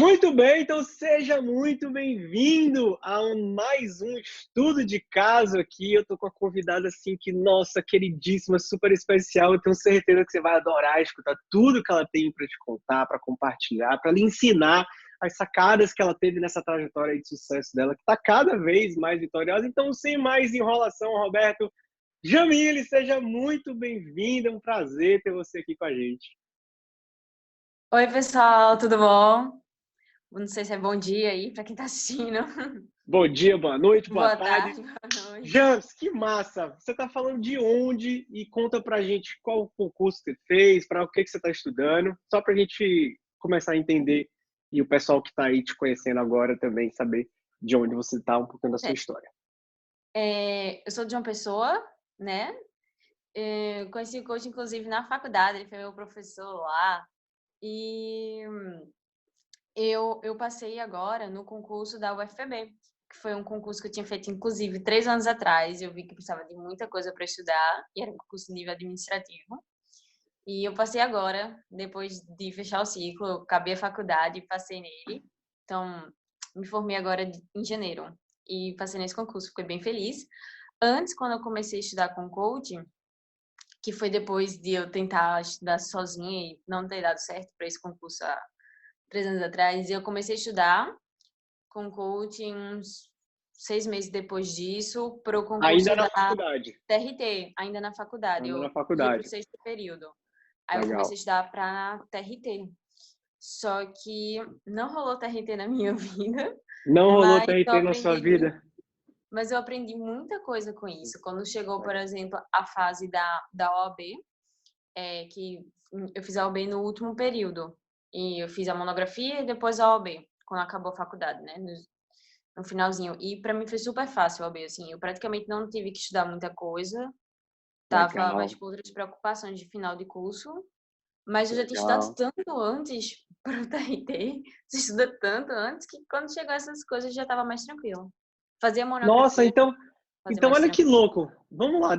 Muito bem, então seja muito bem-vindo a mais um estudo de caso aqui. Eu tô com a convidada assim que, nossa, queridíssima, super especial. Eu tenho certeza que você vai adorar escutar tudo que ela tem para te contar, para compartilhar, para lhe ensinar as sacadas que ela teve nessa trajetória de sucesso dela, que está cada vez mais vitoriosa. Então, sem mais enrolação, Roberto, Jamile, seja muito bem-vinda. É um prazer ter você aqui com a gente. Oi, pessoal, tudo bom? Não sei se é bom dia aí para quem está assistindo. Bom dia, boa noite, boa Boa tarde. tarde, boa noite. Jans, que massa! Você está falando de onde e conta pra gente qual concurso você fez, para o que você está estudando, só para a gente começar a entender e o pessoal que está aí te conhecendo agora também saber de onde você está, um pouquinho da sua história. Eu sou de uma pessoa, né? Eu conheci o coach, inclusive, na faculdade, ele foi meu professor lá. E eu passei agora no concurso da UFPB, que foi um concurso que eu tinha feito, inclusive, 3 anos atrás. Eu vi que precisava de muita coisa para estudar, e era um concurso de nível administrativo. E eu passei agora, depois de fechar o ciclo, eu acabei a faculdade e passei nele. Então, me formei agora em janeiro e passei nesse concurso, fiquei bem feliz. Antes, quando eu comecei a estudar com coaching, que foi depois de eu tentar estudar sozinha e não ter dado certo para esse concurso há 3 anos atrás, eu comecei a estudar com coaching uns 6 meses depois disso, para o Ainda concurso na da faculdade. TRT, ainda na faculdade. Ainda na Eu ia para o faculdade. 6º período. Aí eu comecei Legal. a estudar para TRT. Só que não rolou TRT na minha vida, Não rolou mas eu TRT na sua aprendi mu vida? mas eu aprendi muita coisa com isso. Quando chegou, por exemplo, a fase da OAB, que eu fiz a OAB no último período, e eu fiz a monografia e depois a OAB, quando acabou a faculdade, né, no finalzinho. E para mim foi super fácil a OAB, assim, eu praticamente não tive que estudar muita coisa, estava mais Legal, com outras preocupações de final de curso. Mas eu já tinha estudado legal. tanto antes para o TRT, você estuda tanto antes, que quando chegou essas coisas já estava mais tranquilo. Fazia Nossa, monografia, então, fazia então mais olha que tranquilo. louco. Vamos lá,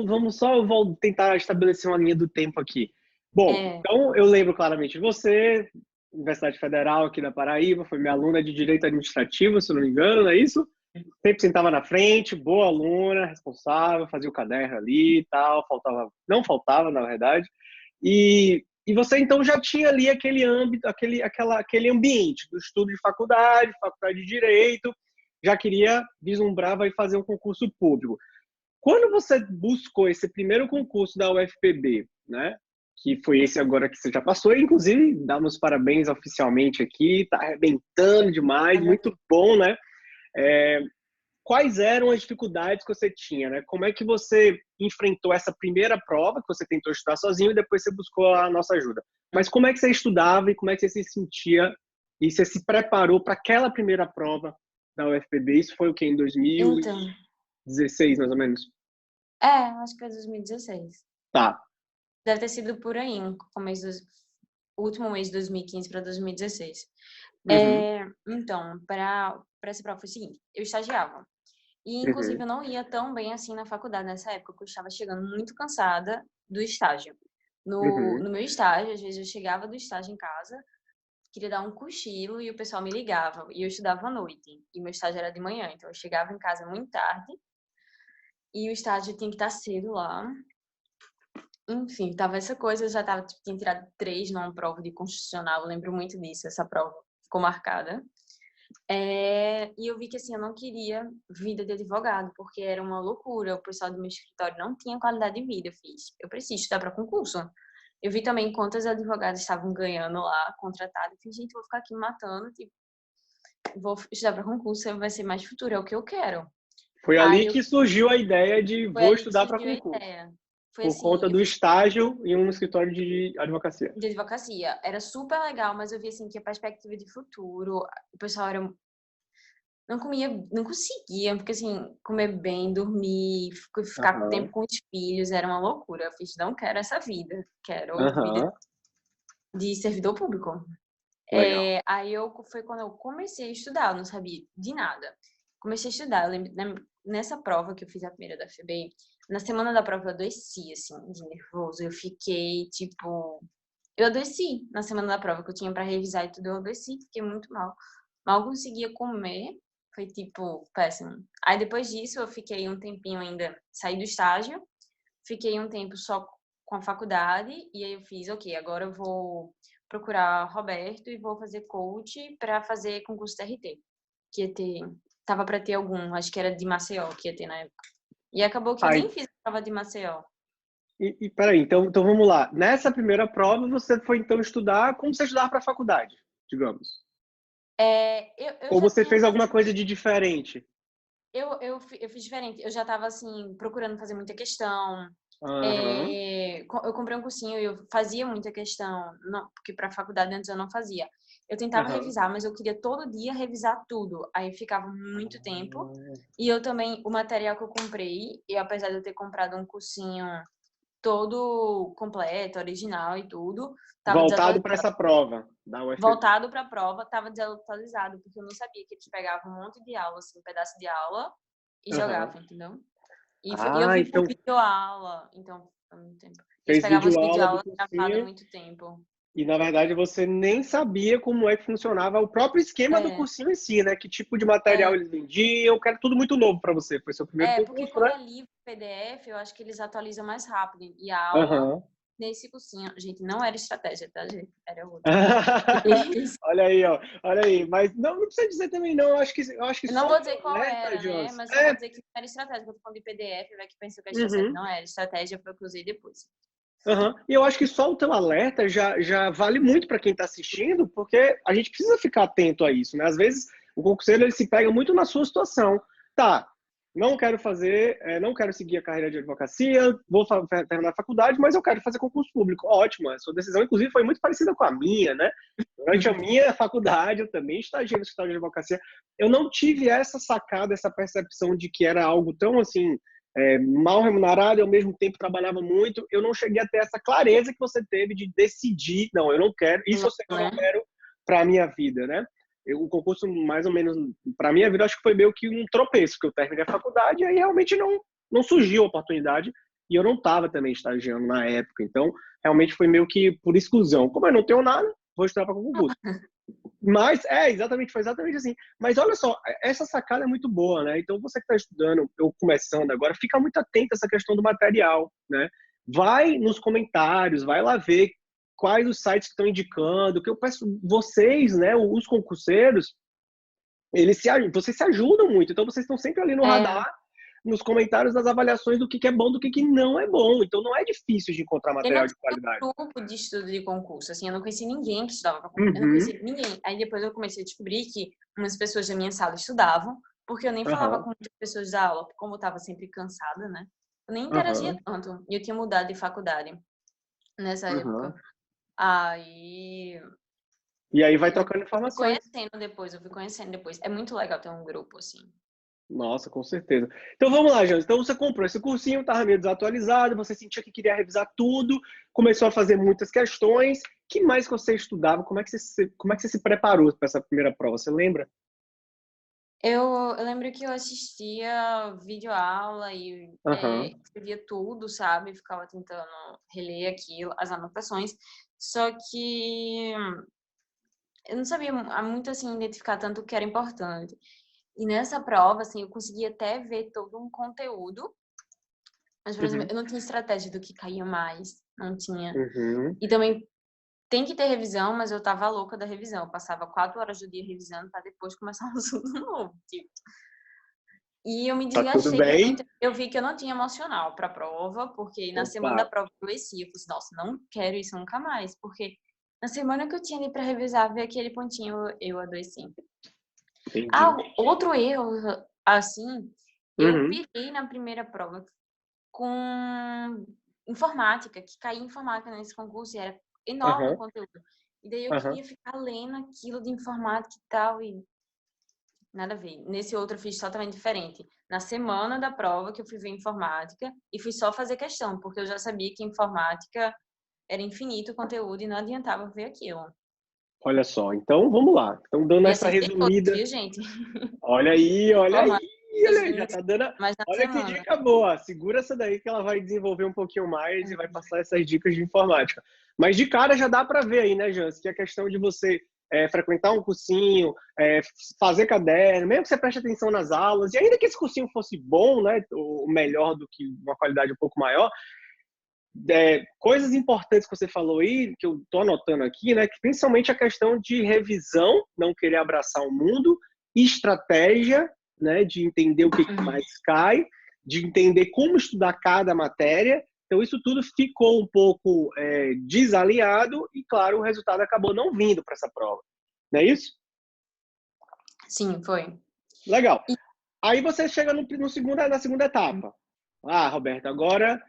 vamos só tentar estabelecer uma linha do tempo aqui. Bom, É, então eu lembro claramente de você, Universidade Federal aqui da Paraíba, foi minha aluna de Direito Administrativo, se não me engano, não é isso? Sempre sentava na frente, boa aluna, responsável, fazia o caderno ali e tal, não faltava, na verdade. E você então já tinha ali aquele âmbito, aquele ambiente do estudo de faculdade, faculdade de Direito, já queria, vislumbrava e fazer um concurso público. Quando você buscou esse primeiro concurso da UFPB, né, que foi esse agora que você já passou, inclusive damos parabéns oficialmente aqui, tá arrebentando demais, muito olha, bom, né? É, quais eram as dificuldades que você tinha, né? Como é que você enfrentou essa primeira prova, que você tentou estudar sozinho e depois você buscou a nossa ajuda? Mas como é que você estudava e como é que você se sentia e você se preparou para aquela primeira prova da UFPB? Isso foi o quê? Em então, 2016, mais ou menos? acho que foi 2016. Tá. Deve ter sido por aí, no começo último mês de 2015 para 2016. Uhum, Então, para essa prova foi o seguinte, eu estagiava. E, inclusive, uhum, eu não ia tão bem assim na faculdade nessa época, porque eu estava chegando muito cansada do estágio. No uhum. meu estágio, às vezes eu chegava do estágio em casa, queria dar um cochilo e o pessoal me ligava. E eu estudava à noite. E meu estágio era de manhã, então eu chegava em casa muito tarde. E o estágio tinha que estar cedo lá. Enfim, tava essa coisa, eu já tava, tipo, tinha tirado 3 numa prova de constitucional, eu lembro muito disso, essa prova ficou marcada. E eu vi que, assim, eu não queria vida de advogado, porque era uma loucura, o pessoal do meu escritório não tinha qualidade de vida. Eu fiz, eu preciso estudar para concurso. Eu vi também quantas advogadas estavam ganhando lá, contratadas. Eu fiz, gente, vou ficar aqui me matando, tipo, vou estudar para concurso, vai ser mais futuro, é o que eu quero. Foi ali Aí eu, que surgiu a ideia de foi vou ali que estudar para surgiu a concurso, ideia. Foi por assim, conta eu do fiz estágio em um escritório de advocacia. de advocacia. Era super legal, mas eu vi, assim, que a perspectiva de futuro, o pessoal era não comia, não conseguia, porque assim, comer bem, dormir, ficar Aham, tempo com os filhos era uma loucura. Eu fiz, não quero essa vida, quero vida aham, de servidor público. legal. Aí foi quando eu comecei a estudar, eu não sabia de nada. Comecei a estudar, eu lembro, nessa prova que eu fiz a primeira da FEBEM, na semana da prova eu adoeci, assim, de nervoso. Eu fiquei, tipo, Eu adoeci na semana da prova, que eu tinha para revisar e tudo, eu adoeci, fiquei muito mal. Mal conseguia comer, foi tipo péssimo. Aí depois disso eu fiquei um tempinho ainda, saí do estágio, fiquei um tempo só com a faculdade e aí eu fiz, ok, agora eu vou procurar Roberto e vou fazer coach para fazer concurso TRT, que ia ter, tava para ter algum, acho que era de Maceió que ia ter na época. E acabou que eu Ai, nem fiz a prova de Maceió. e peraí, então vamos lá. Nessa primeira prova, você foi então estudar como você estudava para a faculdade, digamos. Eu Ou já você tinha fez alguma coisa de diferente? eu fiz diferente. Eu já estava assim, procurando fazer muita questão. Aham, Eu comprei um cursinho e eu fazia muita questão, não, porque para a faculdade antes eu não fazia. Eu tentava aham. revisar, mas eu queria todo dia revisar tudo. Aí ficava muito tempo. Ah, E eu também, o material que eu comprei, e apesar de eu ter comprado um cursinho todo completo, original e tudo, estava voltado para desatualizado. essa prova da UFV. Voltado para a prova, estava desatualizado, porque eu não sabia que eles pegavam um monte de aula, assim, um pedaço de aula e Aham. jogavam, entendeu? E eu Ah, vi por então videoaula, então, há muito tempo. Eles fez pegavam as videoaula do videoaulas gravadas há cursinho muito tempo. e, na verdade, você nem sabia como é que funcionava o próprio esquema do É, cursinho em si, né? Que tipo de material é, eles vendiam, que era tudo muito novo para você. Foi seu primeiro porque concurso, quando né? é livro PDF, eu acho que eles atualizam mais rápido. E a aula, Aham. nesse cursinho, gente, não era estratégia, tá, gente? Era outra. Eles- Olha aí, ó. Olha aí. Mas não precisa dizer também, não. Eu acho que Eu não só vou o dizer teu qual alerta, era, né? Jones. Mas só vou dizer que não era estratégia, porque eu tô falando de PDF, vai que pensou que era estratégia. Uhum. Não era estratégia, foi o que eu usei depois. Aham. E eu acho que só o teu alerta já vale muito para quem está assistindo, porque a gente precisa ficar atento a isso, né? Às vezes o concurseiro ele se pega muito na sua situação. Tá, não quero fazer, não quero seguir a carreira de advocacia, vou terminar a faculdade, mas eu quero fazer concurso público. Ótimo, a sua decisão, inclusive, foi muito parecida com a minha, né? Durante a minha faculdade, eu também estagiei no escritório de advocacia. Eu não tive essa sacada, essa percepção de que era algo tão assim mal remunerado e ao mesmo tempo trabalhava muito. Eu não cheguei a ter essa clareza que você teve de decidir, não, eu não quero, isso eu sei que eu não Né? quero para a minha vida, né? O concurso, mais ou menos, para a minha vida, acho que foi meio que um tropeço, que eu terminei a faculdade e aí realmente não surgiu a oportunidade e eu não estava também estagiando na época. Então, realmente foi meio que por exclusão. Como eu não tenho nada, vou estudar para concurso. Mas, exatamente, foi exatamente assim. Mas olha só, essa sacada é muito boa, né? Então, você que está estudando, eu começando agora, fica muito atento a essa questão do material, né? Vai nos comentários, vai lá ver quais os sites que estão indicando, que eu peço vocês, né, os concurseiros, vocês se ajudam muito, então vocês estão sempre ali no É, radar, nos comentários das avaliações do que é bom, do que não é bom. Então, não é difícil de encontrar eu não material de tinha qualidade. um grupo de estudo de concurso, assim, eu não conhecia ninguém que estudava para concurso, eu não Uhum, conhecia ninguém. Aí depois eu comecei a descobrir que umas pessoas da minha sala estudavam, porque eu nem falava aham, com muitas pessoas da aula, como eu estava sempre cansada, né? Eu nem interagia aham, tanto. E eu tinha mudado de faculdade nessa época. aham. Aí E aí vai eu trocando fui informações. conhecendo depois, eu fui conhecendo depois. É muito legal ter um grupo, assim. Nossa, com certeza. Então vamos lá, Jans. Então você comprou esse cursinho, estava meio desatualizado, você sentia que queria revisar tudo, começou a fazer muitas questões. Que mais que você estudava? Como é que você se preparou para essa primeira prova? Você lembra? Eu lembro que eu assistia videoaula e Aham, escrevia tudo, sabe? Ficava tentando reler aquilo, as anotações. Só que eu não sabia muito, assim, identificar tanto o que era importante. E nessa prova, assim, eu conseguia até ver todo um conteúdo. Mas, por exemplo, uhum, eu não tinha estratégia do que caía mais. Não tinha. uhum. E também tem que ter revisão, mas eu tava louca da revisão. Eu passava 4 horas do dia revisando para depois começar um assunto novo, tipo. E eu me Tá tudo desgastei bem? muito. Eu vi que eu não tinha emocional para a prova, porque na semana da Opa, prova eu adoeci. Eu falei assim, nossa, não quero isso nunca mais. Porque na semana que eu tinha ali para revisar, ver aquele pontinho, eu adoeci. entendi. Ah, outro erro, assim, eu Uhum, pirei na primeira prova com informática, que caía informática nesse concurso e era enorme o aham, conteúdo. E daí eu aham. queria ficar lendo aquilo de informática e tal, e nada a ver. Nesse outro eu fiz totalmente diferente. Na semana da prova que eu fui ver informática e fui só fazer questão, porque eu já sabia que informática era infinito o conteúdo e não adiantava ver aquilo. Olha só, então vamos lá. Então, dando E essa acertei todos, resumida. viu, gente? Olha aí, olha Toma. aí. Ih, olha aí, já tá dando. Mas na Olha que semana. dica boa. Segura essa daí que ela vai desenvolver um pouquinho mais e vai passar essas dicas de informática. Mas de cara já dá para ver aí, né, Jans, que a questão de você frequentar um cursinho, fazer caderno, mesmo que você preste atenção nas aulas, e ainda que esse cursinho fosse bom, né, ou melhor do que uma qualidade um pouco maior, coisas importantes que você falou aí, que eu tô anotando aqui, né, que principalmente a questão de revisão, não querer abraçar o mundo, estratégia, né, de entender o que mais cai, de entender como estudar cada matéria. Então, isso tudo ficou um pouco desalinhado e, claro, o resultado acabou não vindo para essa prova. Não é isso? Sim, foi. Legal. Aí você chega na segunda etapa. Ah, Roberto, agora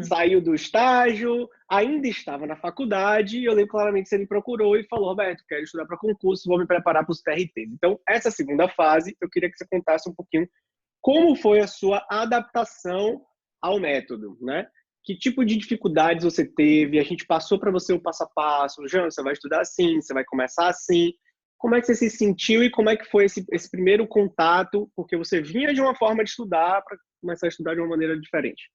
saiu do estágio, ainda estava na faculdade, e eu lembro claramente que você me procurou e falou, Roberto, quero estudar para concurso, vou me preparar para os TRTs. Então, essa segunda fase, eu queria que você contasse um pouquinho como foi a sua adaptação ao método, né? Que tipo de dificuldades você teve? A gente passou para você o passo a passo. Jean, você vai estudar assim, você vai começar assim. Como é que você se sentiu e como é que foi esse primeiro contato? Porque você vinha de uma forma de estudar para começar a estudar de uma maneira diferente.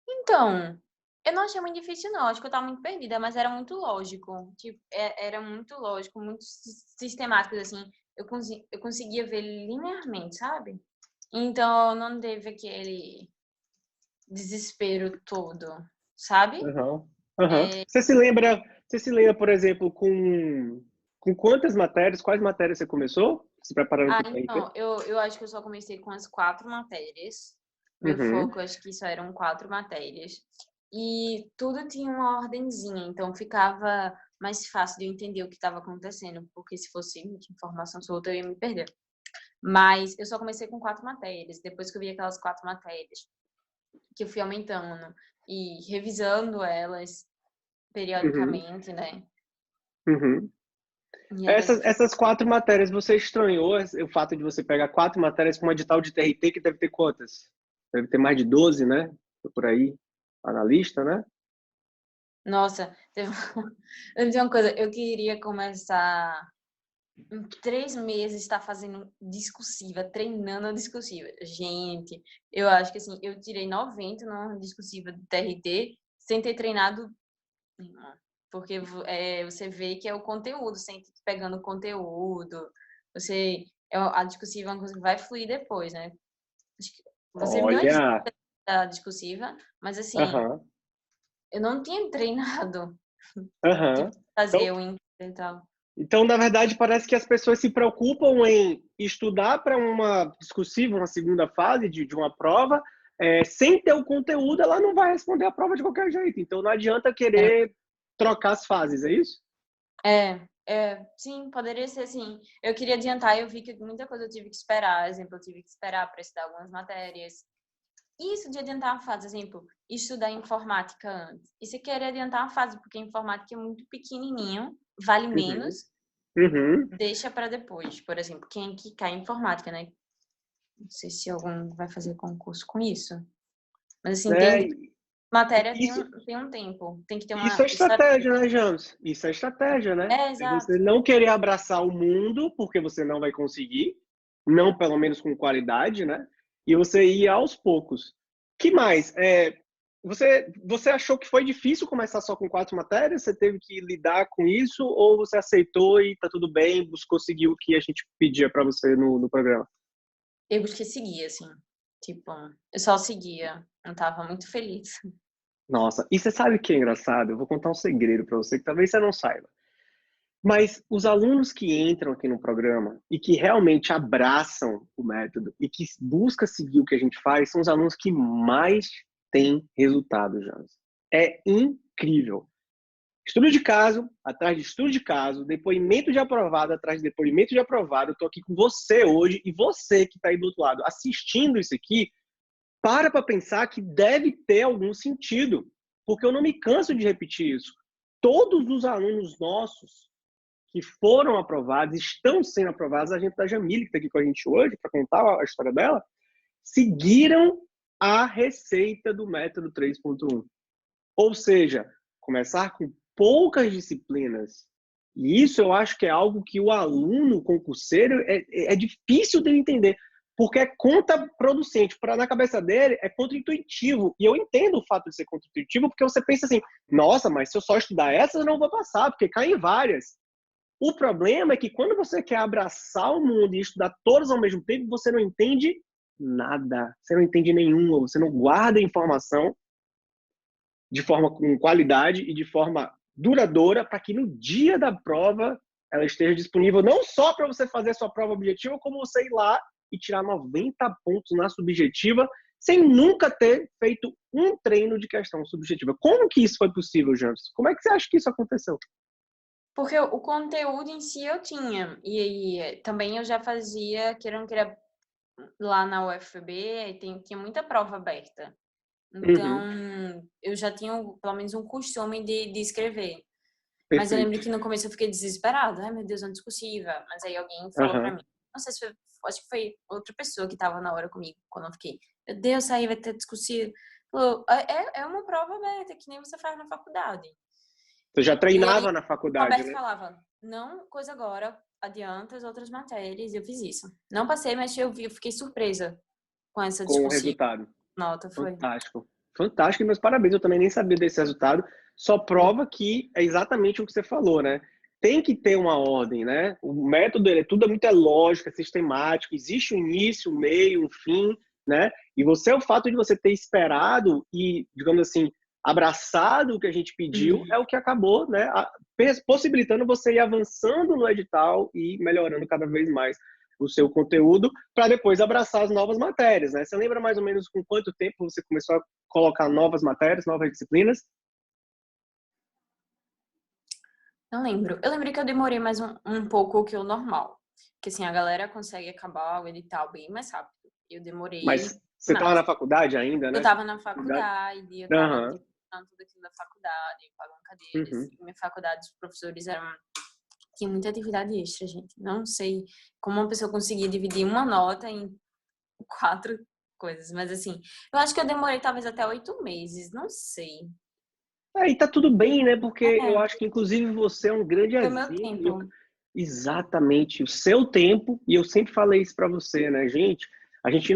Então, eu não achei muito difícil, não. Acho que eu estava muito perdida, mas era muito lógico. Tipo, era muito lógico, muito sistemático, assim. Eu conseguia ver linearmente, sabe? Então, não teve aquele desespero todo, sabe? Uhum. Uhum. Você se lembra, por exemplo, com quantas matérias, quais matérias você começou se preparando para o TRT? Então, eu acho que eu só comecei com as 4 matérias. Meu Uhum. foco, acho que só eram 4 matérias. E tudo tinha uma ordenzinha, então ficava mais fácil de eu entender o que estava acontecendo, porque se fosse muita informação solta, eu ia me perder. Mas eu só comecei com 4 matérias. Depois que eu vi aquelas 4 matérias, que eu fui aumentando e revisando elas Uhum. periodicamente, né? Uhum. E aí Essas 4 matérias, você estranhou o fato de você pegar 4 matérias com um edital de TRT que deve ter quantas? Deve ter mais de 12, né? Por aí, analista, né? nossa, eu dizer uma coisa, eu queria começar em 3 meses estar fazendo discursiva, treinando a discursiva. Gente, eu acho que assim, eu tirei 90 na discursiva do TRT sem ter treinado nenhuma. Porque você vê que é o conteúdo, sem ter pegando o conteúdo. A discursiva é uma coisa que vai fluir depois, né? Acho que você me deu a dica Olha, da discursiva, mas assim, aham, eu não tinha treinado, tipo, aham. fazer Então, o inter e tal. então, na verdade, parece que as pessoas se preocupam em estudar para uma discursiva, uma segunda fase de uma prova, sem ter o conteúdo, ela não vai responder a prova de qualquer jeito. Então, não adianta querer trocar as fases, é isso? Sim, poderia ser assim. Eu queria adiantar, eu vi que muita coisa eu tive que esperar. Exemplo, eu tive que esperar para estudar algumas matérias. Isso de adiantar uma fase, exemplo, estudar informática antes. E se querer adiantar uma fase, porque a informática é muito pequenininho, vale Uhum. menos, Uhum. deixa para depois. Por exemplo, quem que cai em informática, né? Não sei se algum vai fazer concurso com isso. Mas assim, É, matéria isso, tem um tempo, tem que ter isso é uma estratégia, estratégia. né, James? Isso é estratégia, né? É Exato. você não querer abraçar o mundo, porque você não vai conseguir, não pelo menos com qualidade, né? E você ir aos poucos. Que mais? Você achou que foi difícil começar só com 4 matérias? Você teve que lidar com isso? Ou você aceitou e tá tudo bem, buscou seguir o que a gente pedia para você no programa? Eu busquei seguir, assim. Tipo, eu só seguia. Eu tava muito feliz. Nossa, e você sabe o que é engraçado? Eu vou contar um segredo para você que talvez você não saiba. Mas os alunos que entram aqui no programa e que realmente abraçam o método e que buscam seguir o que a gente faz são os alunos que mais têm resultado, Jonas. É incrível. Estudo de caso, atrás de estudo de caso, depoimento de aprovado atrás de depoimento de aprovado. Eu estou aqui com você hoje e você que está aí do outro lado assistindo isso aqui, para pensar que deve ter algum sentido, porque eu não me canso de repetir isso. Todos os alunos nossos que foram aprovados, estão sendo aprovados, a gente da Jamile, que está aqui com a gente hoje, para contar a história dela, seguiram a receita do método 3.1. Ou seja, começar com poucas disciplinas. E isso eu acho que é algo que o aluno concurseiro é difícil de entender. porque é contraproducente. Na cabeça dele, é contraintuitivo. E eu entendo o fato de ser contraintuitivo, porque você pensa assim, nossa, mas se eu só estudar essas, eu não vou passar, porque caem várias. O problema é que quando você quer abraçar o mundo e estudar todas ao mesmo tempo, você não entende nada. Você não entende nenhuma. Você não guarda informação de forma com qualidade e de forma duradoura para que no dia da prova ela esteja disponível não só para você fazer a sua prova objetiva, como você ir lá e tirar 90 pontos na subjetiva sem nunca ter feito um treino de questão subjetiva. Como que isso foi possível, James? Como é que você acha que isso aconteceu? Porque o conteúdo em si eu tinha. E também eu já fazia, queira ou não queira, lá na UFB, tinha muita prova aberta. Uhum, Então, eu já tinha pelo menos um costume de escrever. Mas eu lembro perfeito. que no começo eu fiquei desesperada. Ai, meu Deus, discursiva. Mas aí alguém falou pra Uhum. mim. Não sei se foi, acho que foi outra pessoa que tava na hora comigo, quando eu fiquei. Meu Deus, aí vai ter discursiva. Falou, é uma prova aberta, que nem você faz na faculdade. Você já E aí, treinava na o faculdade, Roberto né? falava, não, coisa agora, adianta as outras matérias. Eu fiz isso. Não passei, mas eu fiquei surpresa com essa Com o discursiva. resultado. Nota foi. Fantástico. Fantástico, e meus parabéns. Eu também nem sabia desse resultado. Só prova que é exatamente o que você falou, né? Tem que ter uma ordem, né? O método, ele tudo é muito lógico, é sistemático. Existe um início, um meio, um fim, né? E você, o fato de você ter esperado e, digamos assim, abraçado o que a gente pediu, Uhum. é o que acabou, né? Possibilitando você ir avançando no edital e melhorando cada vez mais o seu conteúdo para depois abraçar as novas matérias, né? Você lembra mais ou menos com quanto tempo você começou a colocar novas matérias, novas disciplinas? Não lembro. Eu lembro que eu demorei mais um pouco que o normal. Porque assim, a galera consegue acabar o edital bem mais rápido. Eu demorei Mas você estava mais. na faculdade ainda, Eu né? tava na Faculdade? faculdade, eu tava Aham. tipo, fazendo tudo aquilo da faculdade, pagando cadeiras. Uhum. E minha faculdade, os professores tinha muita atividade extra, gente. Não sei como uma pessoa conseguia dividir uma nota em 4 coisas, mas assim, eu acho que eu demorei talvez até 8 meses, não sei. E tá tudo bem, né? Porque eu É, acho que, inclusive, você é um grande foi meu exemplo. tempo. Exatamente, o seu tempo, e eu sempre falei isso para você, né, gente? A gente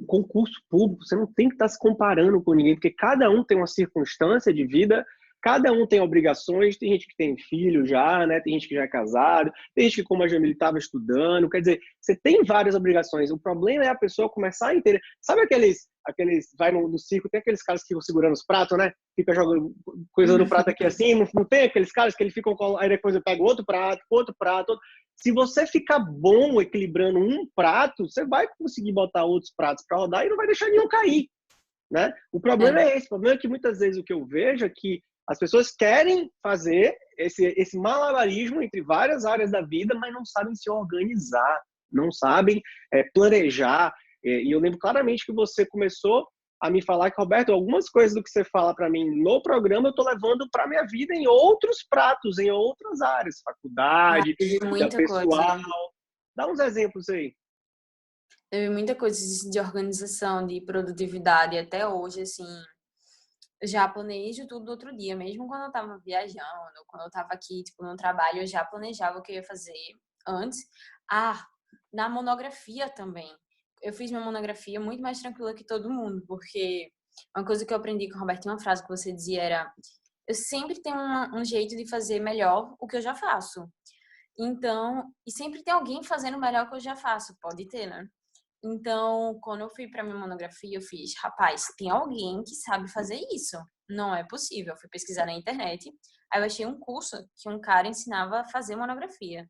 concurso público, você não tem que estar se comparando com ninguém, porque cada um tem uma circunstância de vida, cada um tem obrigações, tem gente que tem filho já, né? Tem gente que já é casado, tem gente que, como a Jamile, estava estudando, quer dizer, você tem várias obrigações. O problema é a pessoa começar a entender. Sabe vai no circo, tem aqueles caras que ficam segurando os pratos, né? Fica jogando coisa no prato aqui assim, não tem aqueles caras que eles ficam, aí depois eu pego outro prato, outro. Se você ficar bom equilibrando um prato, você vai conseguir botar outros pratos para rodar e não vai deixar nenhum cair, né? O problema É. é esse, o problema é que muitas vezes o que eu vejo é que as pessoas querem fazer esse malabarismo entre várias áreas da vida, mas não sabem se organizar, não sabem planejar. E eu lembro claramente que você começou a me falar que, Roberto, algumas coisas do que você fala para mim no programa eu estou levando para minha vida em outros pratos, em outras áreas, faculdade, Eu vi vida muita pessoal. coisa. Dá uns exemplos aí. Eu vi muita coisa de organização, de produtividade. Até hoje, assim, eu já planejo tudo do outro dia. Mesmo quando eu tava viajando, quando eu tava aqui, tipo, no trabalho, eu já planejava o que eu ia fazer antes. Ah, na monografia também. Eu fiz minha monografia muito mais tranquila que todo mundo, porque uma coisa que eu aprendi com o Roberto, uma frase que você dizia era: eu sempre tenho um jeito de fazer melhor o que eu já faço. Então, e sempre tem alguém fazendo melhor que eu já faço, pode ter, né? Então, quando eu fui para minha monografia, eu fiz, rapaz, tem alguém que sabe fazer isso. Não é possível. Eu fui pesquisar na internet, aí eu achei um curso que um cara ensinava a fazer monografia.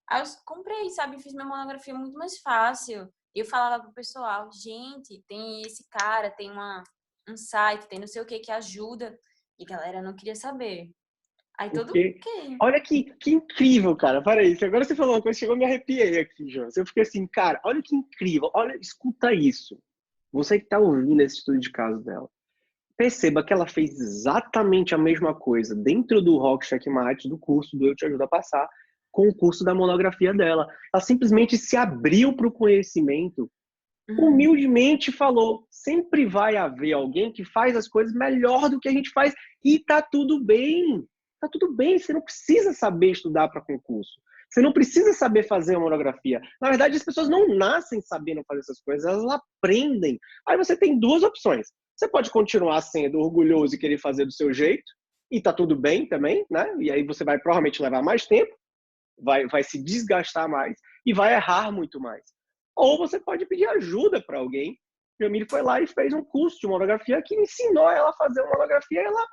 Aí eu comprei, sabe, fiz minha monografia muito mais fácil. Eu falava pro pessoal, gente, tem esse cara, tem um site, tem não sei o que ajuda. E a galera não queria saber. Aí todo, Porque, ok. olha que incrível, cara. Peraí, agora você falou uma coisa, chegou, me arrepiei aqui, João. Eu fiquei assim, cara, olha que incrível. Olha, escuta isso. Você que tá ouvindo esse estudo de caso dela. Perceba que ela fez exatamente a mesma coisa dentro do Rock Checkmate, do curso do Eu Te Ajudo a Passar, com o curso da monografia dela. Ela simplesmente se abriu para o conhecimento, Uhum. humildemente falou, sempre vai haver alguém que faz as coisas melhor do que a gente faz e tá tudo bem. Tá tudo bem, você não precisa saber estudar para concurso. Você não precisa saber fazer uma monografia. Na verdade, as pessoas não nascem sabendo fazer essas coisas, elas aprendem. Aí você tem duas opções. Você pode continuar sendo orgulhoso e querer fazer do seu jeito, e tá tudo bem também, né? E aí você vai provavelmente levar mais tempo, vai se desgastar mais e vai errar muito mais. Ou você pode pedir ajuda para alguém. Jamile foi lá e fez um curso de monografia que ensinou ela a fazer uma monografia e ela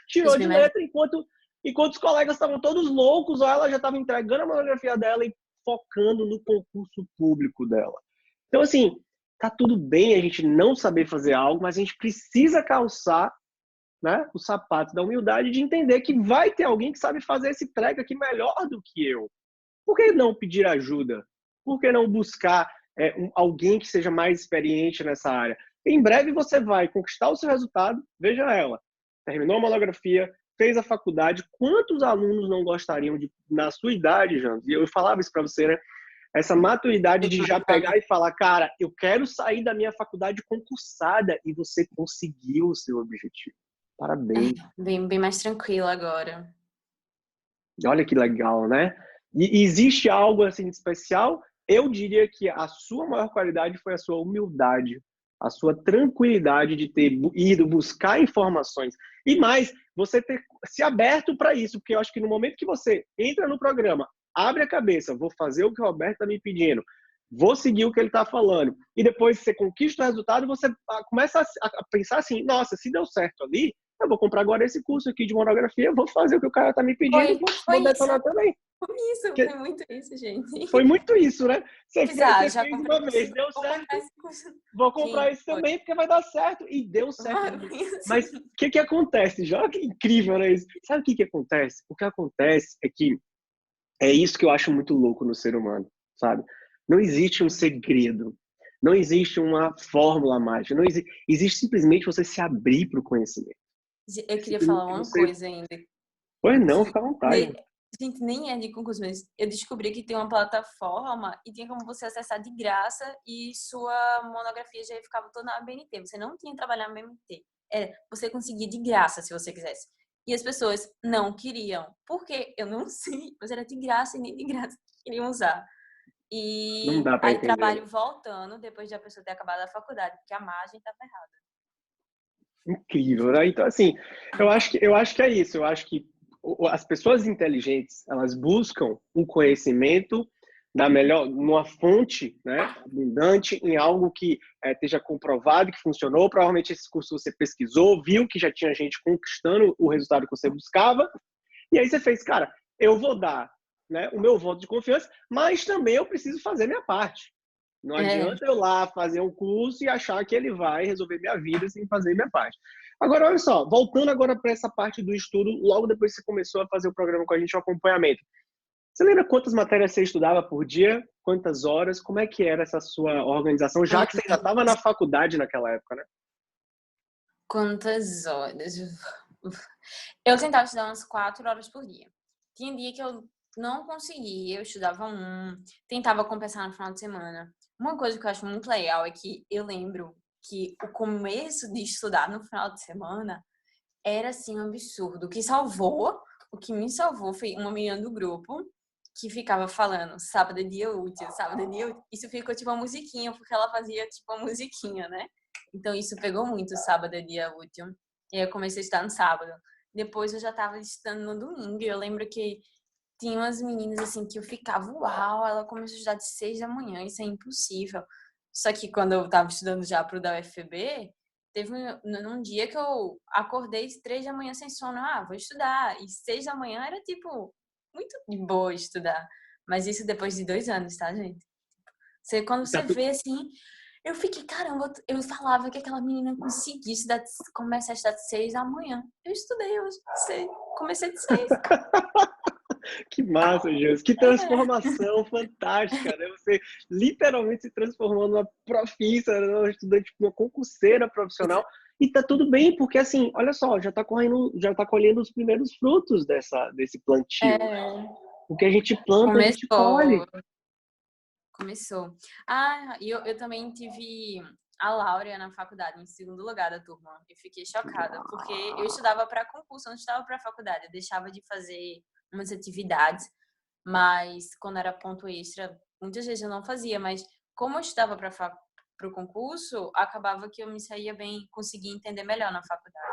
tirou de letra enquanto os colegas estavam todos loucos, ou ela já estava entregando a monografia dela e focando no concurso público dela. Então, assim, tá tudo bem a gente não saber fazer algo, mas a gente precisa calçar, né, o sapato da humildade de entender que vai ter alguém que sabe fazer esse treco aqui melhor do que eu. Por que não pedir ajuda? Por que não buscar alguém que seja mais experiente nessa área? Em breve você vai conquistar o seu resultado. Veja ela, terminou a monografia, fez a faculdade. Quantos alunos não gostariam de, na sua idade, Jans? E eu falava isso para você, né? Essa maturidade de já pegar e falar, cara, eu quero sair da minha faculdade concursada, e você conseguiu o seu objetivo. Parabéns. Bem mais tranquilo agora. Olha que legal, né? E existe algo assim de especial? Eu diria que a sua maior qualidade foi a sua humildade, a sua tranquilidade de ter ido buscar informações. E mais, você ter se aberto para isso, porque eu acho que no momento que você entra no programa, abre a cabeça, vou fazer o que o Roberto está me pedindo, vou seguir o que ele está falando, e depois você conquista o resultado, você começa a pensar assim, nossa, se deu certo ali, eu vou comprar agora esse curso aqui de monografia, vou fazer o que o cara tá me pedindo, vou detonar também. Foi muito isso, gente. Foi muito isso, né? Você fez Já uma vez, deu certo, vou comprar esse também, porque vai dar certo. E deu certo. Mas o que acontece? Já que incrível, né? Isso. Sabe o que acontece? O que acontece é que é isso que eu acho muito louco no ser humano, sabe? Não existe um segredo. Não existe uma fórmula mágica. Não existe simplesmente você se abrir para o conhecimento. Eu queria falar uma coisa ainda. Pois não, fica à vontade. Gente, nem é de concurso, mas eu descobri que tem uma plataforma e tinha como você acessar de graça e sua monografia já ficava toda na BNT. Você não tinha que trabalhar na BNT. Você conseguia de graça se você quisesse. E as pessoas não queriam. Porque eu não sei, mas era de graça e nem de graça queriam usar. Não E dá para aí entender. trabalho voltando depois de a pessoa ter acabado a faculdade, porque a margem estava errada. Incrível, né? Então, assim, eu acho que é isso. Eu acho que as pessoas inteligentes, elas buscam um conhecimento da melhor, numa fonte, né, abundante, em algo que esteja comprovado, que funcionou. Provavelmente esse curso você pesquisou, viu que já tinha gente conquistando o resultado que você buscava, e aí você fez, cara, eu vou dar, né, o meu voto de confiança, mas também eu preciso fazer minha parte. Não adianta eu lá fazer um curso e achar que ele vai resolver minha vida sem fazer minha parte. Agora, olha só, voltando agora para essa parte do estudo, logo depois que você começou a fazer o programa com a gente, o acompanhamento. Você lembra quantas matérias você estudava por dia? Quantas horas? Como é que era essa sua organização? Já que você já estava na faculdade naquela época, né? Quantas horas? Eu tentava estudar umas 4 horas por dia. Tinha dia que eu não conseguia, eu estudava tentava compensar no final de semana. Uma coisa que eu acho muito legal é que eu lembro que o começo de estudar no final de semana era assim um absurdo. O que me salvou foi uma menina do grupo que ficava falando sábado é dia útil, sábado é dia útil. Isso ficou tipo uma musiquinha, porque ela fazia tipo uma musiquinha, né? Então isso pegou muito, sábado é dia útil. E aí eu comecei a estudar no sábado. Depois eu já estava estudando no domingo. E eu lembro que tinha umas meninas assim que eu ficava, uau, ela começou a estudar de 6 da manhã, isso é impossível. Só que quando eu estava estudando já pro da UFB, teve num dia que eu acordei 3 da manhã sem sono, vou estudar. E 6 da manhã era tipo muito de boa estudar. Mas isso depois de 2 anos, tá, gente? Quando você vê assim, eu fiquei, caramba, eu falava que aquela menina conseguia estudar, começar a estudar de 6 da manhã. Eu estudei hoje, comecei de 6. Que massa, Jesus. Que transformação fantástica, né? Você literalmente se transformou numa profissa, numa estudante, numa concurseira profissional. E tá tudo bem, porque assim, olha só, já tá colhendo os primeiros frutos desse plantio. Né? O que a gente planta, a gente colhe. Começou. E eu também tive a Laura na faculdade, em segundo lugar da turma. Eu fiquei chocada, porque eu estudava para concurso, eu não estudava para faculdade. Eu deixava de fazer umas atividades mas quando era ponto extra, muitas vezes eu não fazia, mas como eu estudava para o concurso, acabava que eu me saía bem, conseguia entender melhor na faculdade.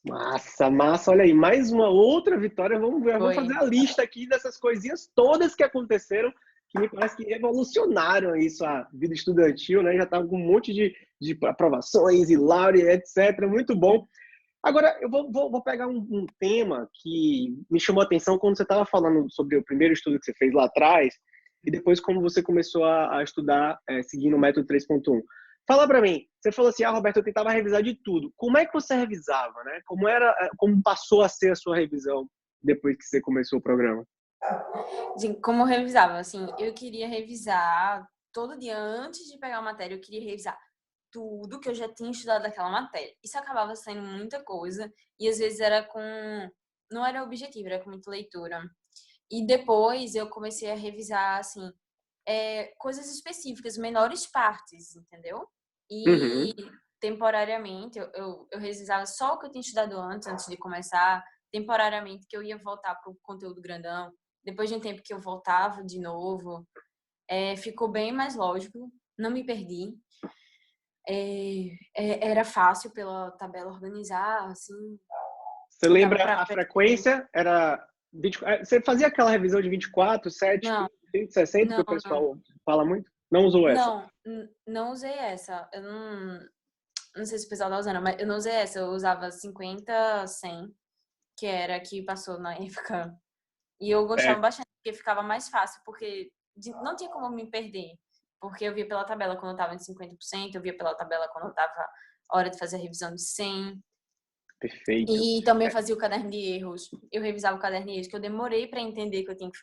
Massa, massa. Olha aí, mais uma outra vitória. Vamos ver, vamos fazer a lista aqui dessas coisinhas todas que aconteceram, que me parece que revolucionaram isso, a vida estudantil, né? Já estava com um monte de aprovações e laure, etc. Muito bom. Agora, eu vou pegar um tema que me chamou a atenção quando você estava falando sobre o primeiro estudo que você fez lá atrás, e depois como você começou a estudar seguindo o método 3.1. Fala para mim, você falou assim, Roberto, eu tentava revisar de tudo. Como é que você revisava, né? Como passou a ser a sua revisão depois que você começou o programa? Assim, como eu revisava? Assim, eu queria revisar todo dia antes de pegar a matéria, eu queria revisar tudo que eu já tinha estudado daquela matéria. Isso acabava sendo muita coisa e às vezes era com... Não era objetivo, era com muita leitura. E depois eu comecei a revisar, assim, coisas específicas, menores partes, entendeu? E Uhum. temporariamente eu revisava só o que eu tinha estudado antes de começar, temporariamente que eu ia voltar para o conteúdo grandão. Depois de um tempo que eu voltava de novo, ficou bem mais lógico, não me perdi. Era fácil pela tabela organizar, assim, Você dava lembra para... a frequência? Era 20, você fazia aquela revisão de 24, 7, Não, 30, 60, que não, o pessoal fala muito? Não usou essa? não, não usei essa. Eu não sei se o pessoal tá usando, mas eu não usei essa. Eu usava 50, 100, que era a que passou na época. E eu gostava É, bastante, porque ficava mais fácil, porque não tinha como me perder. Porque eu via pela tabela quando eu tava em 50%, eu via pela tabela quando eu tava hora de fazer a revisão de 100. perfeito. E também eu fazia o caderno de erros. Eu revisava o caderno de erros, que eu demorei para entender que eu tinha que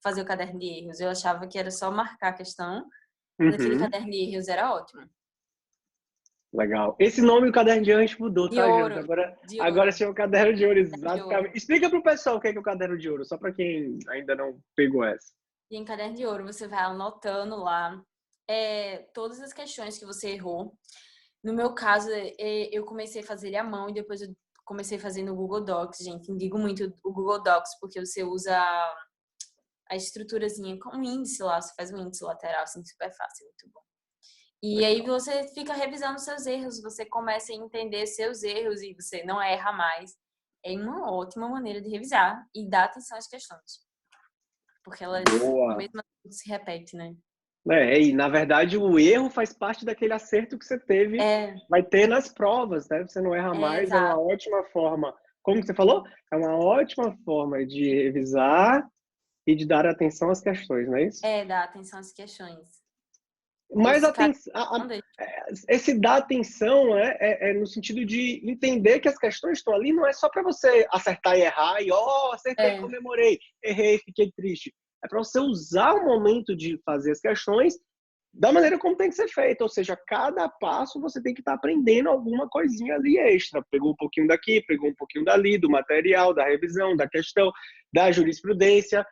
fazer o caderno de erros. Eu achava que era só marcar a questão, mas aquele Uhum. caderno de erros era ótimo. Legal. Esse nome do caderno de antes mudou, De tá, Janta? ouro, Agora, de agora ouro, esse é o caderno de ouro, de ouro. exatamente. Explica pro pessoal o que é o caderno de ouro, só para quem ainda não pegou essa. E em caderno de ouro você vai anotando lá todas as questões que você errou. No meu caso, eu comecei a fazer ele à mão e depois eu comecei a fazer no Google Docs, gente. Indico muito o Google Docs, porque você usa a estruturazinha com um índice lá, você faz um índice lateral, assim, super fácil, muito bom. E aí Legal. você fica revisando seus erros, você começa a entender seus erros e você não erra mais. É uma ótima maneira de revisar e dar atenção às questões. Porque elas, Boa. mesmo assim, se repetem, né? E na verdade o erro faz parte daquele acerto que você teve, É, vai ter nas provas, né? Você não erra mais, é uma exato. ótima forma. Como que você falou? É uma ótima forma de revisar e de dar atenção às questões, não é isso? Dar atenção às questões. Mas Esse cara não deixa. esse dar atenção é no sentido de entender que as questões estão ali, não é só para você acertar e errar e, acertei, É, comemorei, errei, fiquei triste. É para você usar o momento de fazer as questões da maneira como tem que ser feito, ou seja, cada passo você tem que estar aprendendo alguma coisinha ali extra. Pegou um pouquinho daqui, pegou um pouquinho dali, do material, da revisão, da questão, da jurisprudência.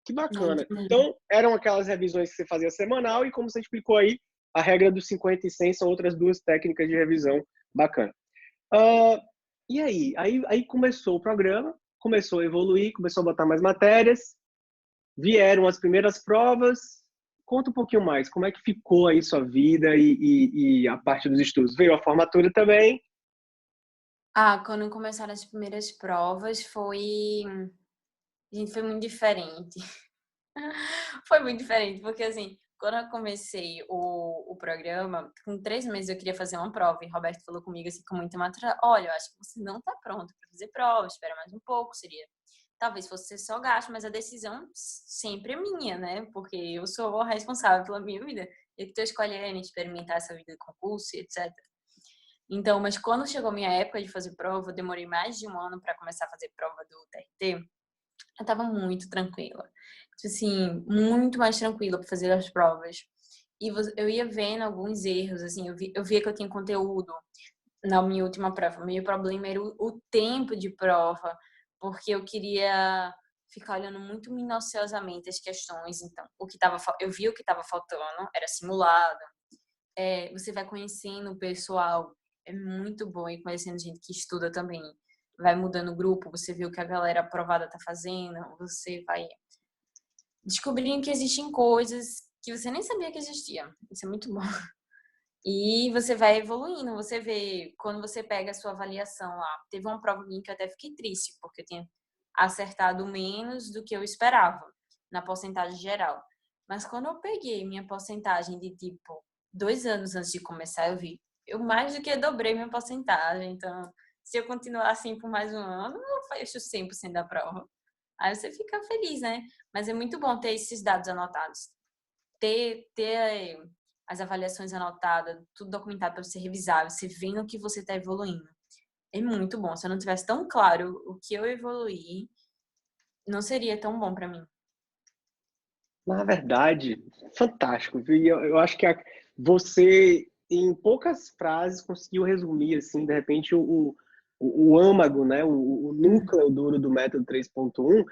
Que não bacana. entendendo. Então, eram aquelas revisões que você fazia semanal e, como você explicou aí, a regra dos 50 e 100 são outras duas técnicas de revisão bacana. Uh, e aí começou o programa, começou a evoluir, começou a botar mais matérias, vieram as primeiras provas. Conta um pouquinho mais, como é que ficou aí sua vida e a parte dos estudos? Veio a formatura também? Quando começaram as primeiras provas, gente, foi muito diferente. Foi muito diferente, porque assim, quando eu comecei o programa, com 3 meses eu queria fazer uma prova, e Roberto falou comigo assim, com muita maturidade, olha, eu acho que você não tá pronto para fazer prova, espera mais um pouco, talvez fosse ser só gasto, mas a decisão sempre é minha, né? Porque eu sou a responsável pela minha vida, eu que tô escolhendo experimentar essa vida de concurso, e etc. Então, mas quando chegou a minha época de fazer prova, eu demorei mais de um ano para começar a fazer prova do TRT, eu tava muito tranquila. Tipo assim, muito mais tranquila para fazer as provas. E eu ia vendo alguns erros, assim, eu via que eu tinha conteúdo na minha última prova. O meu problema era o tempo de prova, porque eu queria ficar olhando muito minuciosamente as questões. Então, eu vi o que estava faltando, era simulado. Você vai conhecendo o pessoal, é muito bom ir conhecendo gente que estuda também. vai mudando o grupo, você vê o que a galera aprovada tá fazendo, você vai descobrindo que existem coisas que você nem sabia que existia. Isso é muito bom. E você vai evoluindo, você vê, quando você pega a sua avaliação lá, teve uma prova minha que eu até fiquei triste, porque eu tinha acertado menos do que eu esperava, na porcentagem geral. Mas quando eu peguei minha porcentagem de, tipo, 2 anos antes de começar, eu mais do que dobrei minha porcentagem. Então, se eu continuar assim por mais um ano, eu fecho 100% da prova. Aí você fica feliz, né? Mas é muito bom ter esses dados anotados. Ter as avaliações anotadas, tudo documentado para você revisar, você vendo que você está evoluindo. É muito bom. Se eu não tivesse tão claro o que eu evoluí, não seria tão bom para mim. Na verdade, fantástico, viu? E eu acho que você, em poucas frases, conseguiu resumir, assim, de repente, o âmago, né? O núcleo duro do método 3.1,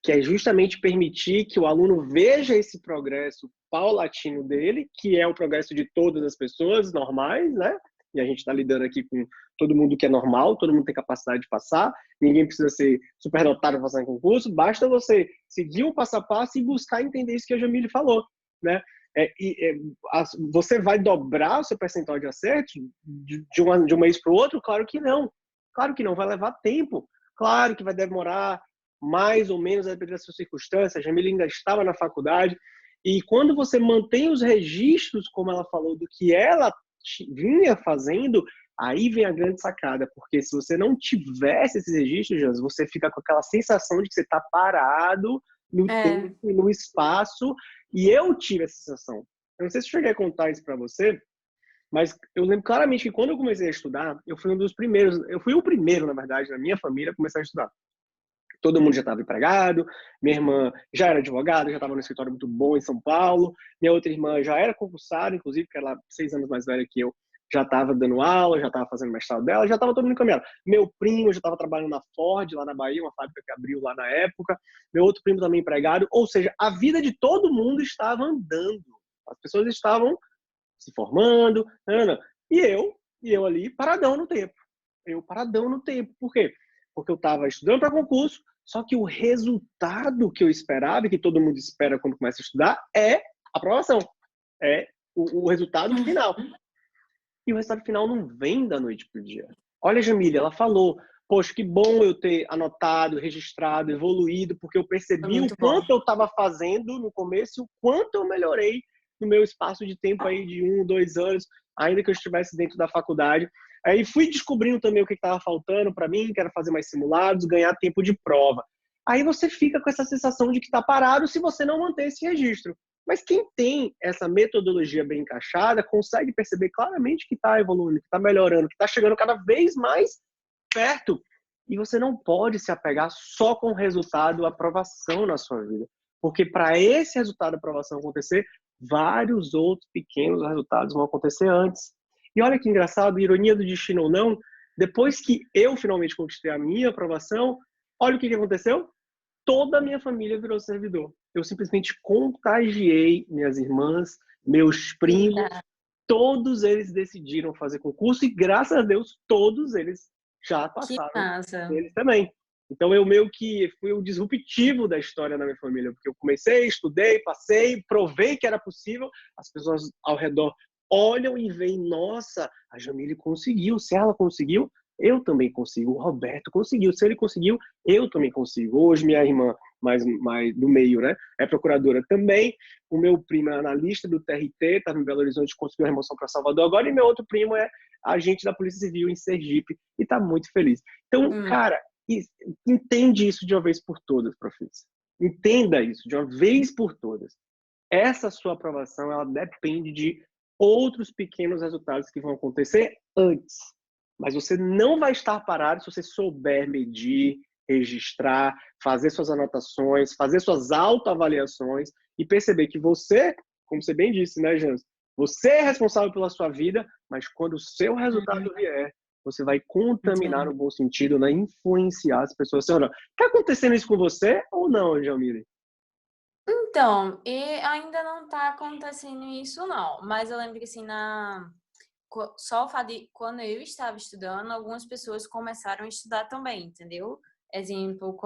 que é justamente permitir que o aluno veja esse progresso paulatino dele, que é o progresso de todas as pessoas normais, né? E a gente está lidando aqui com todo mundo que é normal, todo mundo tem capacidade de passar, ninguém precisa ser superdotado para passar em concurso, basta você seguir o passo a passo e buscar entender isso que a Jamile falou, né? Você vai dobrar o seu percentual de acerto de um mês para o outro? Claro que não. Claro que não, vai levar tempo. Claro que vai demorar mais ou menos, a depender das suas circunstâncias. A Jamile ainda estava na faculdade. E quando você mantém os registros, como ela falou, do que ela vinha fazendo, aí vem a grande sacada, porque se você não tivesse esses registros, Jans, você fica com aquela sensação de que você está parado no tempo e no espaço, e eu tive essa sensação. Eu não sei se eu cheguei a contar isso para você, mas eu lembro claramente que quando eu comecei a estudar, eu fui um dos primeiros, eu fui o primeiro, na verdade, na minha família a começar a estudar. Todo mundo já estava empregado, minha irmã já era advogada, já estava no escritório muito bom em São Paulo, minha outra irmã já era concursada, inclusive, porque ela é 6 anos mais velha que eu, já estava dando aula, já estava fazendo mestrado dela, já estava todo mundo encaminhado. Meu primo já estava trabalhando na Ford, lá na Bahia, uma fábrica que abriu lá na época, meu outro primo também empregado, ou seja, a vida de todo mundo estava andando, as pessoas estavam se formando, e eu ali paradão no tempo. Por quê? Porque eu estava estudando para concurso, só que o resultado que eu esperava, e que todo mundo espera quando começa a estudar, é aprovação. É o resultado final. E o resultado final não vem da noite para o dia. Olha a Jamília, ela falou, poxa, que bom eu ter anotado, registrado, evoluído, porque eu percebi o quanto eu estava fazendo no começo e o quanto eu melhorei no meu espaço de tempo aí de 1, 2 anos, ainda que eu estivesse dentro da faculdade. Aí fui descobrindo também o que estava faltando para mim, que era fazer mais simulados, ganhar tempo de prova. Aí você fica com essa sensação de que está parado se você não manter esse registro. Mas quem tem essa metodologia bem encaixada consegue perceber claramente que está evoluindo, que está melhorando, que está chegando cada vez mais perto. E você não pode se apegar só com o resultado aprovação na sua vida. Porque para esse resultado aprovação acontecer, vários outros pequenos resultados vão acontecer antes. E olha que engraçado, ironia do destino ou não, depois que eu finalmente conquistei a minha aprovação, olha o que aconteceu. Toda a minha família virou servidor. Eu simplesmente contagiei minhas irmãs, meus primos, todos eles decidiram fazer concurso e, graças a Deus, todos eles já passaram eles também. Então, eu meio que fui o disruptivo da história da minha família, porque eu comecei, estudei, passei, provei que era possível, as pessoas ao redor olham e veem, nossa, a Jamile conseguiu, se ela conseguiu, eu também consigo, o Roberto conseguiu, se ele conseguiu, eu também consigo. Hoje minha irmã, mais do meio, né, é procuradora também, o meu primo é analista do TRT, está em Belo Horizonte, conseguiu a remoção para Salvador agora, e meu outro primo é agente da Polícia Civil em Sergipe, e está muito feliz. Então, cara, entende isso de uma vez por todas, professor. Entenda isso de uma vez por todas. Essa sua aprovação, ela depende de outros pequenos resultados que vão acontecer antes. Mas você não vai estar parado se você souber medir, registrar, fazer suas anotações, fazer suas autoavaliações e perceber que você, como você bem disse, né, Jans? Você é responsável pela sua vida, mas quando o seu resultado vier, você vai contaminar no bom sentido, né? Influenciar as pessoas. Está acontecendo isso com você ou não, Jamile? Então, e ainda não está acontecendo isso, não. Mas eu lembro que, assim, só o fato de, quando eu estava estudando, algumas pessoas começaram a estudar também, entendeu? Exemplo,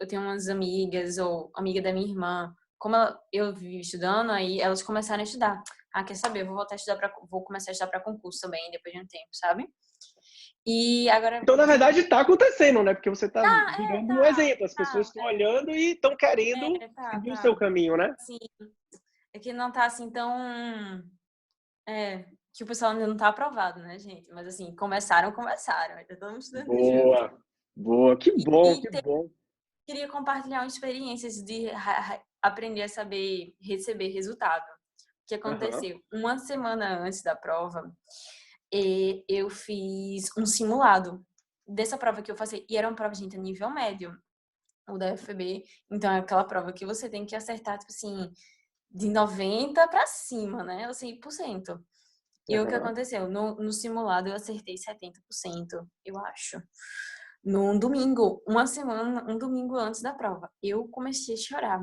eu tenho umas amigas, ou amiga da minha irmã, como eu vivi estudando, aí elas começaram a estudar. Ah, quer saber? Eu vou voltar a estudar vou começar a estudar para concurso também, depois de um tempo, sabe? E agora Então, na tem. verdade, tá acontecendo, né? Porque você tá Ah, virando um tá, exemplo. As pessoas tá, estão olhando e estão querendo seguir o seu tá. caminho, né? Sim, é que não tá assim tão. Que o pessoal ainda não tá aprovado, né, gente? Mas assim, começaram. Ainda estamos estudando junto. Boa, boa. Que bom, E que bom. queria compartilhar experiências de aprender a saber receber resultado. O que Aham, aconteceu? Uma semana antes da prova, eu fiz um simulado dessa prova que eu fazia. E era uma prova, gente, a nível médio, o da UFB. Então, é aquela prova que você tem que acertar, tipo assim, de 90 para cima, né? Ou 100%. E o que aham. aconteceu? No simulado eu acertei 70%, eu acho. Num domingo, um domingo antes da prova. Eu comecei a chorar,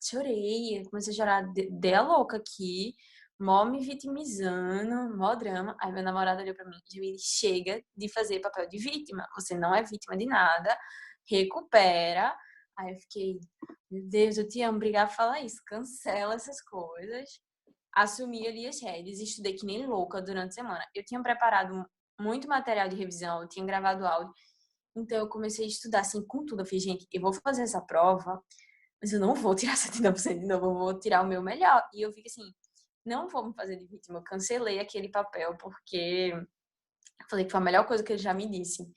chorei, comecei a chorar, dei a louca aqui, mó me vitimizando, mó drama. Aí meu namorado olhou pra mim e disse: chega de fazer papel de vítima, você não é vítima de nada, recupera. Aí eu fiquei, meu Deus, eu te amo, obrigada por falar isso, cancela essas coisas. Assumi ali as rédeas e estudei que nem louca durante a semana. Eu tinha preparado muito material de revisão, eu tinha gravado áudio, então eu comecei a estudar assim com tudo. Eu falei, gente, eu vou fazer essa prova, mas eu não vou tirar 70% de novo, eu vou tirar o meu melhor. E eu fiquei assim, não vou me fazer de vítima. Eu cancelei aquele papel porque eu falei que foi a melhor coisa que ele já me disse.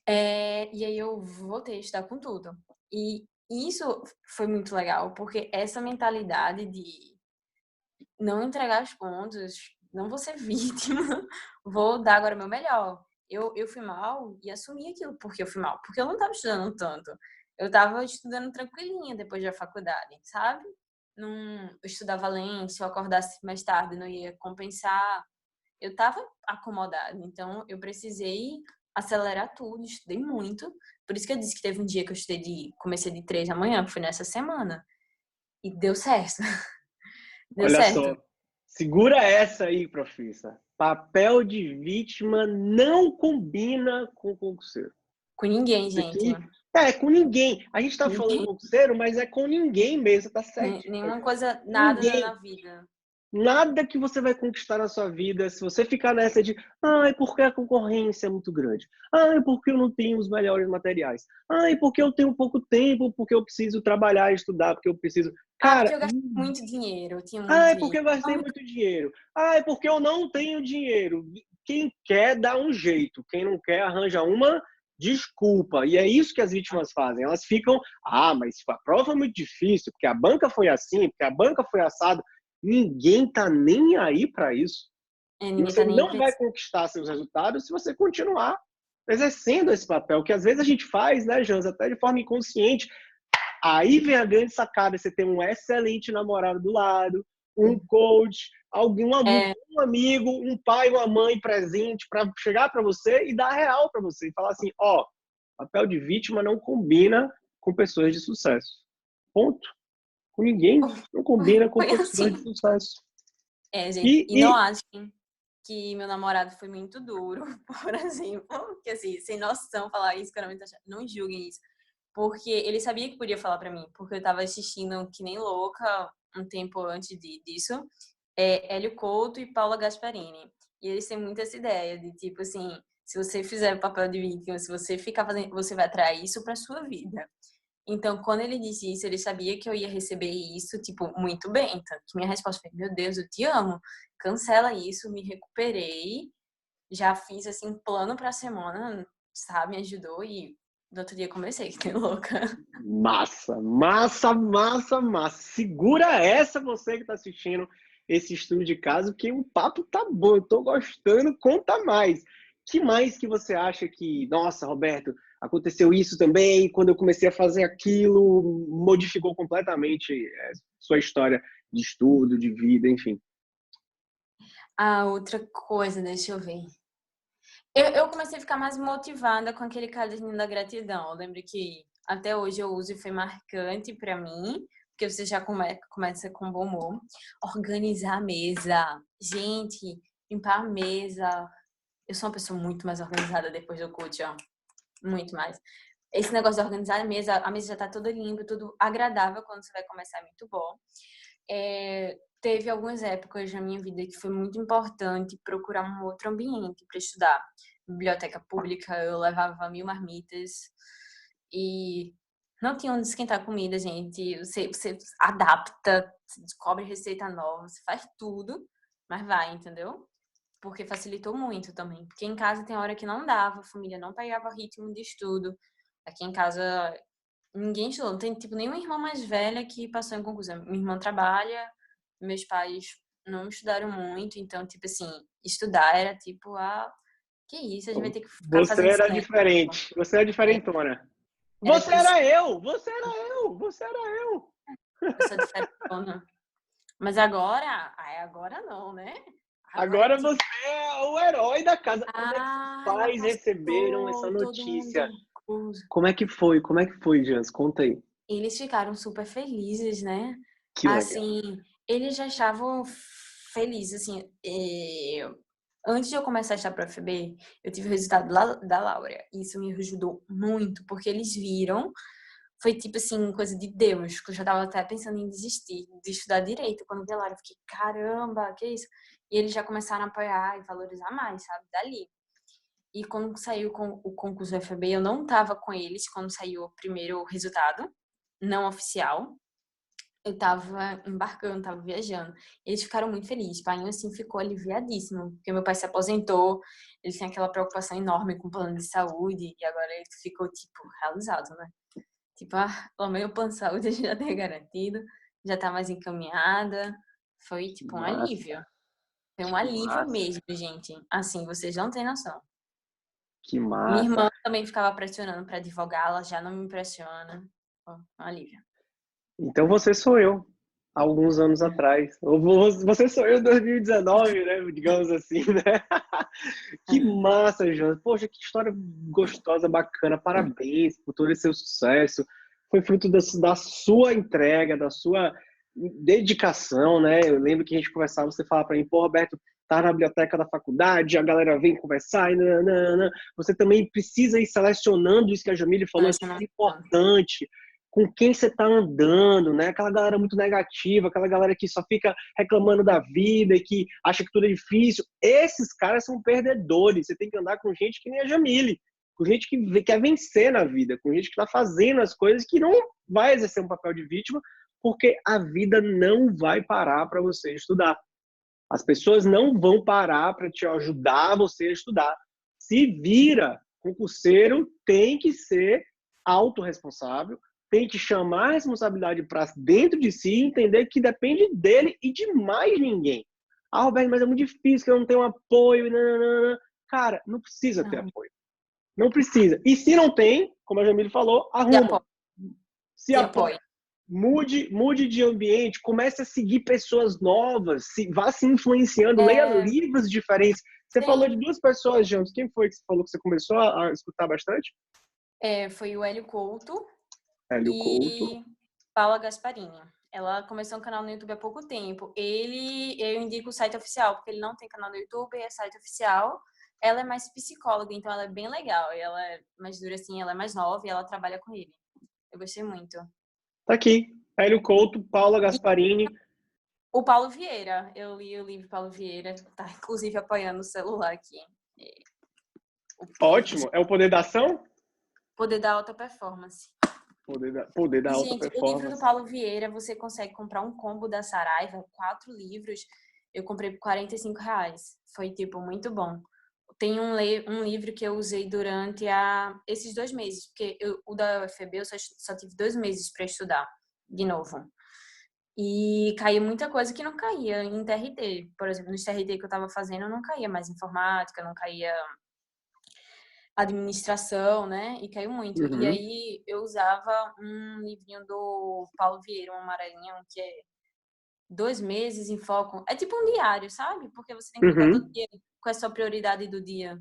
E aí eu voltei a estudar com tudo. E isso foi muito legal, porque essa mentalidade de não entregar os pontos, não vou ser vítima, vou dar agora o meu melhor. Eu fui mal e assumi aquilo porque eu fui mal, porque eu não estava estudando tanto. Eu estava estudando tranquilinha depois da faculdade, sabe? Não, eu estudava além, se eu acordasse mais tarde não ia compensar. Eu estava acomodada, então eu precisei acelerar tudo, estudei muito. Por isso que eu disse que teve um dia que eu comecei de 3 da manhã, que foi nessa semana, e deu certo. Deu Olha certo. só. Segura essa aí, profissa. Papel de vítima não combina com concurseiro. Com ninguém, Isso gente. aqui é com ninguém. A gente tá falando Ninguém, concurseiro, mas é com ninguém mesmo, tá certo? nenhuma coisa, nada na Ninguém. vida. Nada que você vai conquistar na sua vida se você ficar nessa de ai, porque a concorrência é muito grande. Ai, porque eu não tenho os melhores materiais. Ai, porque eu tenho pouco tempo, porque eu preciso trabalhar e estudar, porque eu preciso. Ah, porque Cara, eu gastei muito dinheiro, eu tinha muito ai, porque dinheiro. eu gastei Não, muito dinheiro. Ai, porque eu não tenho dinheiro. Quem quer dá um jeito, quem não quer arranja uma desculpa. E é isso que as vítimas fazem. Elas ficam, mas a prova foi muito difícil, porque a banca foi assim, porque a banca foi assado. Ninguém tá nem aí para isso. E ninguém você tá nem aí não pra vai isso. conquistar seus resultados se você continuar exercendo esse papel, que às vezes a gente faz, né, Jans, até de forma inconsciente. Aí vem a grande sacada, você tem um excelente namorado do lado, um coach, É, um amigo, um pai, uma mãe presente para chegar para você e dar real para você e falar assim, papel de vítima não combina com pessoas de sucesso. Ponto. Com ninguém não combina com foi pessoas de assim. sucesso. Gente, E, e não e achem que meu namorado foi muito duro, por exemplo. Porque assim, sem noção falar isso, que eu não julguem isso. Porque ele sabia que podia falar pra mim, porque eu tava assistindo que nem louca um tempo antes disso. Hélio Couto e Paula Gasparini. E eles têm muito essa ideia de tipo assim, se você fizer o papel de vítima, se você ficar fazendo, você vai atrair isso pra sua vida. Então, quando ele disse isso, ele sabia que eu ia receber isso, tipo, muito bem. Então, que minha resposta foi: meu Deus, eu te amo. Cancela isso, me recuperei. Já fiz, assim, um plano pra semana, sabe? Me ajudou e no outro dia comecei, que nem louca. massa, massa, massa, massa. Segura essa você que está assistindo esse estudo de caso, que o papo tá bom, eu tô gostando, conta mais. Que mais que você acha que, nossa, Roberto, aconteceu isso também, quando eu comecei a fazer aquilo, modificou completamente sua história de estudo, de vida, enfim. A outra coisa, deixa eu ver. Eu comecei a ficar mais motivada com aquele caderninho da gratidão. Eu lembro que até hoje eu uso e foi marcante pra mim, porque você já começa com bom humor. Organizar a mesa. Gente, limpar a mesa. Eu sou uma pessoa muito mais organizada depois do coach, ó. Muito mais. Esse negócio de organizar a mesa já tá toda limpa, tudo agradável quando você vai começar, é muito bom. Teve algumas épocas na minha vida que foi muito importante procurar um outro ambiente para estudar. Biblioteca pública, eu levava 1000 marmitas e não tinha onde esquentar comida, gente. Você adapta, você descobre receita nova, você faz tudo, mas vai, entendeu? Porque facilitou muito também. Porque em casa tem hora que não dava, a família não pegava ritmo de estudo. Aqui em casa ninguém estudou, não tem tipo nenhuma irmã mais velha que passou em concurso. Minha irmã trabalha, meus pais não estudaram muito, então tipo assim, estudar era tipo, que isso, a gente vai ter que ficar Você fazendo era silêncio. diferente. Você era diferentona. Era Você preciso, era eu! Você era eu! Você era eu! eu sou diferentona. Mas agora não, né? Agora Agora tipo, você é o herói da casa. Como é que seus ela pais receberam essa passou, todo notícia? mundo coisa. Como é que foi? Como é que foi, Jans? Conta aí. Eles ficaram super felizes, né? Que legal. Assim, eles já estavam felizes, assim. Antes de eu começar a estar para a UFB, eu tive o resultado da Laura. E isso me ajudou muito, porque eles viram, foi tipo assim, coisa de Deus, que eu já estava até pensando em desistir de estudar direito. Quando vi a Laura, eu fiquei, caramba, que isso? E eles já começaram a apoiar e valorizar mais, sabe? Dali. E quando saiu o concurso da UFB, eu não estava com eles quando saiu o primeiro resultado, não oficial. Eu tava embarcando, tava viajando. Eles ficaram muito felizes. O pai, assim, ficou aliviadíssimo, porque meu pai se aposentou, ele tinha aquela preocupação enorme com o plano de saúde, e agora ele ficou, tipo, realizado, né? Tipo, o meu plano de saúde a gente já tem garantido, já tá mais encaminhada. Foi, Que tipo, um massa. alívio. Foi um Que alívio massa. mesmo, gente. Assim, vocês não têm noção. Que Minha massa. irmã também ficava pressionando para advogar, ela já não me impressiona. Ó, um alívio. Então você sou eu, há alguns anos atrás. Ou você sou eu em 2019, né? Digamos assim, né? Que massa, Jonas. Poxa, que história gostosa, bacana. Parabéns por todo esse seu sucesso. Foi fruto da sua entrega, da sua dedicação, né? Eu lembro que a gente conversava, você falava para mim, pô, Roberto, tá na biblioteca da faculdade, a galera vem conversar, e nananana. Você também precisa ir selecionando isso que a Jamile falou, é super importante, com quem você está andando, né? Aquela galera muito negativa, aquela galera que só fica reclamando da vida e que acha que tudo é difícil. Esses caras são perdedores. Você tem que andar com gente que nem a Jamile, com gente que quer vencer na vida, com gente que está fazendo as coisas que não vai exercer um papel de vítima, porque a vida não vai parar para você estudar. As pessoas não vão parar para te ajudar você a estudar. Se vira, concurseiro tem que ser autorresponsável, tem que chamar a responsabilidade para dentro de si e entender que depende dele e de mais ninguém. Ah, Roberto, mas é muito difícil, que eu não tenho apoio. Nananana. Cara, não precisa ter Não. apoio. Não precisa. E se não tem, como a Jamile falou, Se arruma. apoia, Se se apoia. apoia. Mude de ambiente, comece a seguir pessoas novas, vá se influenciando, leia É, livros diferentes. Você falou sim, de duas pessoas, Jones. Quem foi que você falou que você começou a escutar bastante? foi o Hélio Couto Hélio Couto. e Paula Gasparini. Ela começou um canal no YouTube há pouco tempo. Eu indico o site oficial, porque ele não tem canal no YouTube, é site oficial. Ela é mais psicóloga, então ela é bem legal. E ela é mais dura assim, ela é mais nova e ela trabalha com ele. Eu gostei muito. Tá aqui. Hélio Couto, Paula E Gasparini. o Paulo Vieira, eu li o livro Paulo Vieira, tá inclusive apoiando o celular aqui. O Ótimo. É o poder da ação? Poder da Alta Performance. Poder da E, alta gente, o livro do performance. Paulo Vieira, você consegue comprar um combo da Saraiva, 4 livros. Eu comprei por R$ 45. Foi, tipo, muito bom. Tem um livro que eu usei durante esses 2 meses, porque o da UFB eu só tive 2 meses para estudar, de novo. E caiu muita coisa que não caía em TRT. Por exemplo, no TRT que eu estava fazendo, não caía mais informática, não caía administração, né? E caiu muito. E Uhum. aí eu usava um livrinho do Paulo Vieira, um amarelinho, que é 2 meses em foco. É tipo um diário, sabe? Porque você tem que botar todo Uhum. dia qual é a sua prioridade do dia.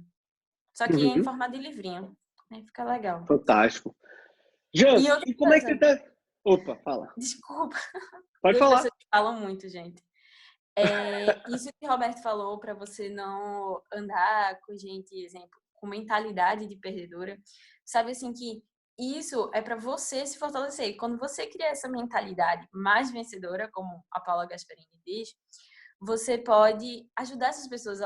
Só que em Uhum. formato de livrinho. Aí fica legal. Fantástico. E Jans, outra e como é que coisa, você tá? Opa, fala. desculpa, Pode duas falar. pessoas que falam muito, gente. Isso que o Roberto falou para você não andar com gente, exemplo, com mentalidade de perdedora, sabe assim que isso é para você se fortalecer. Quando você cria essa mentalidade mais vencedora, como a Paula Gasparini diz, você pode ajudar essas pessoas,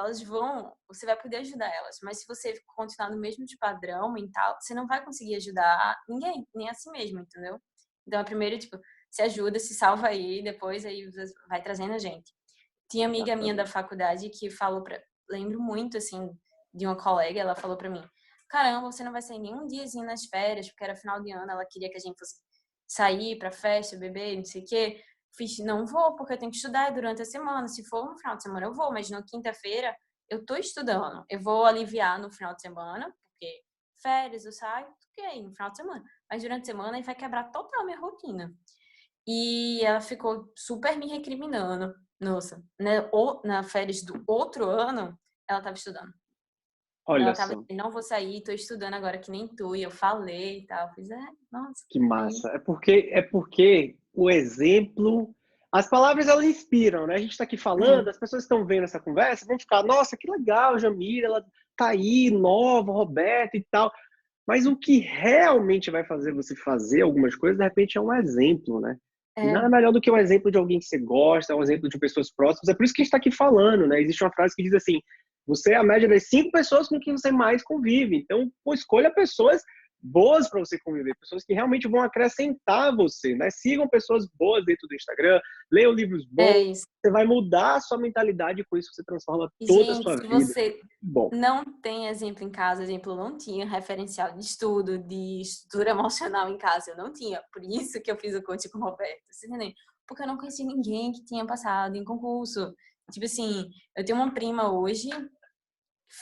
você vai poder ajudar elas, mas se você continuar no mesmo de padrão mental, você não vai conseguir ajudar ninguém, nem a si mesmo, entendeu? Então, primeiro, tipo, se ajuda, se salva aí, depois aí vai trazendo a gente. Tinha amiga minha da faculdade que lembro muito, assim, de uma colega, ela falou pra mim, caramba, você não vai sair nenhum diazinho nas férias, porque era final de ano, ela queria que a gente fosse sair pra festa, beber, não sei o quê. Fiz, não vou, porque eu tenho que estudar durante a semana. Se for no final de semana, eu vou, mas na quinta-feira eu tô estudando. Eu vou aliviar no final de semana, porque férias eu saio, ok, no final de semana. Mas durante a semana aí vai quebrar total a minha rotina. E ela ficou super me recriminando. Nossa, né? Na férias do outro ano, ela tava estudando. Olha Ela tava só, assim, não vou sair, tô estudando agora que nem tu. E eu falei e tal. Eu fiz, nossa. que Aí, massa. É porque o exemplo, as palavras elas inspiram, né? A gente está aqui falando, as pessoas estão vendo essa conversa, vão ficar, nossa, que legal, Jamila, ela tá aí, nova, Roberta e tal. Mas o que realmente vai fazer você fazer algumas coisas, de repente, é um exemplo, né? E é, nada melhor do que um exemplo de alguém que você gosta, um exemplo de pessoas próximas. É por isso que a gente está aqui falando, né? Existe uma frase que diz assim: você é a média das 5 pessoas com quem você mais convive. Então, pô, escolha pessoas boas para você conviver, pessoas que realmente vão acrescentar a você, né? Sigam pessoas boas dentro do Instagram, leiam livros é bons. isso. Você vai mudar a sua mentalidade e com isso você transforma E, toda a gente, sua se vida. você Bom, não tem exemplo em casa, exemplo, eu não tinha referencial de estudo, de estrutura emocional em casa, eu não tinha. Por isso que eu fiz o coach com o Roberto, você entendeu? Porque eu não conhecia ninguém que tinha passado em concurso. Tipo assim, eu tenho uma prima hoje,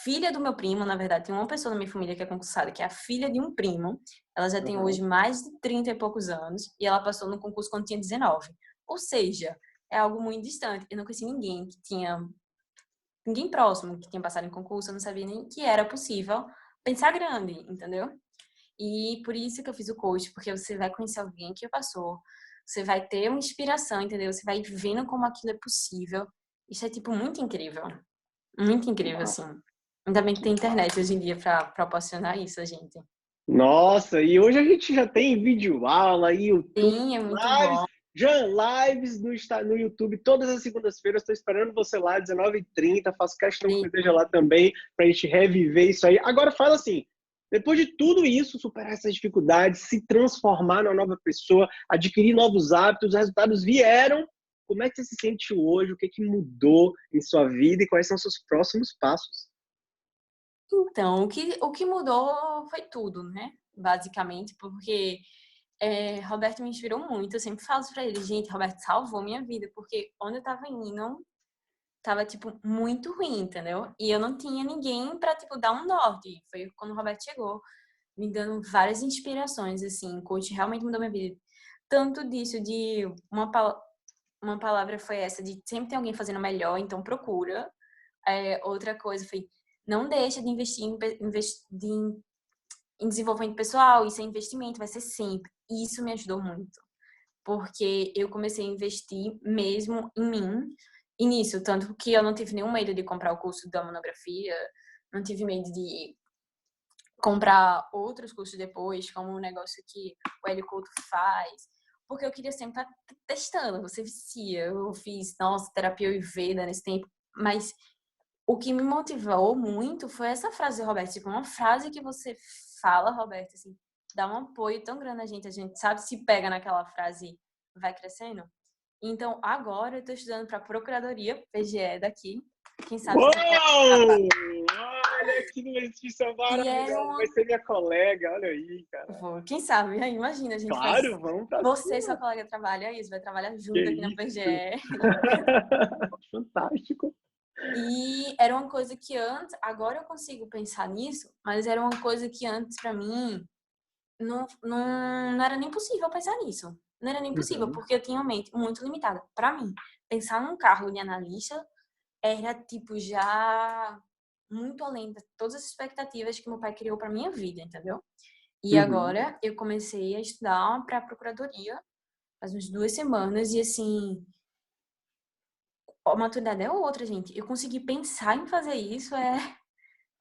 filha do meu primo, na verdade, tem uma pessoa na minha família que é concursada, que é a filha de um primo. Ela já tem uhum. hoje mais de 30 e poucos anos e ela passou no concurso quando tinha 19. Ou seja, é algo muito distante. Eu não conheci ninguém próximo que tinha passado em concurso, eu não sabia nem que era possível pensar grande, entendeu? E por isso que eu fiz o coach, porque você vai conhecer alguém que passou, você vai ter uma inspiração, entendeu? Você vai vendo como aquilo é possível. Isso é, tipo, muito Que incrível, assim. massa, Ainda bem que que tem massa. internet hoje em dia para proporcionar isso a gente. Nossa, e hoje a gente já tem vídeo aula, YouTube, Sim, é muito lives, bom. já lives no YouTube todas as segundas-feiras. Estou esperando você lá, 19h30. Faço questão que você esteja lá também para a gente reviver isso aí. Agora fala assim, depois de tudo isso, superar essas dificuldades, se transformar numa nova pessoa, adquirir novos hábitos, os resultados vieram. Como é que você se sente hoje? O que que mudou em sua vida e quais são os seus próximos passos? Então, o que mudou foi tudo, né? Basicamente, porque Roberto me inspirou muito. Eu sempre falo pra ele, gente, Roberto salvou minha vida, porque onde eu tava indo, tava, tipo, muito ruim, entendeu? E eu não tinha ninguém pra, tipo, dar um norte. Foi quando o Roberto chegou, me dando várias inspirações, assim. O coach realmente mudou minha vida. Tanto disso de uma palavra foi essa, de sempre tem alguém fazendo melhor, então procura. Outra coisa foi, não deixa de investir em desenvolvimento pessoal, isso é investimento, vai ser sempre. E isso me ajudou muito, porque eu comecei a investir mesmo em mim e nisso, tanto que eu não tive nenhum medo de comprar o curso da monografia, não tive medo de comprar outros cursos depois, como o negócio que o Hélio Couto faz, porque eu queria sempre estar testando, você vicia. Eu fiz, nossa, terapia Ayurveda nesse tempo, mas o que me motivou muito foi essa frase do Roberto, tipo, uma frase que você fala, Roberto, assim, dá um apoio tão grande a gente sabe, se pega naquela frase e vai crescendo. Então, agora eu tô estudando para Procuradoria, PGE daqui, quem sabe se você Uou! Olha que notícia e era maravilhosa. Vai uma ser minha colega, olha aí, cara. quem sabe, aí imagina, a gente faz Claro, vamos pra você e sua cima. colega trabalha isso, vai trabalhar Que junto aqui na isso. PGE. Fantástico. E era uma coisa que antes, agora eu consigo pensar nisso, mas era uma coisa que antes para mim não era nem possível pensar nisso. Não era nem possível, Uhum. porque eu tinha uma mente muito limitada. Para mim, pensar num cargo de analista era tipo já muito além de todas as expectativas que meu pai criou para minha vida, entendeu? E Uhum. agora eu comecei a estudar para a procuradoria faz umas 2 semanas e assim, a maturidade é outra, gente. Eu consegui pensar em fazer isso,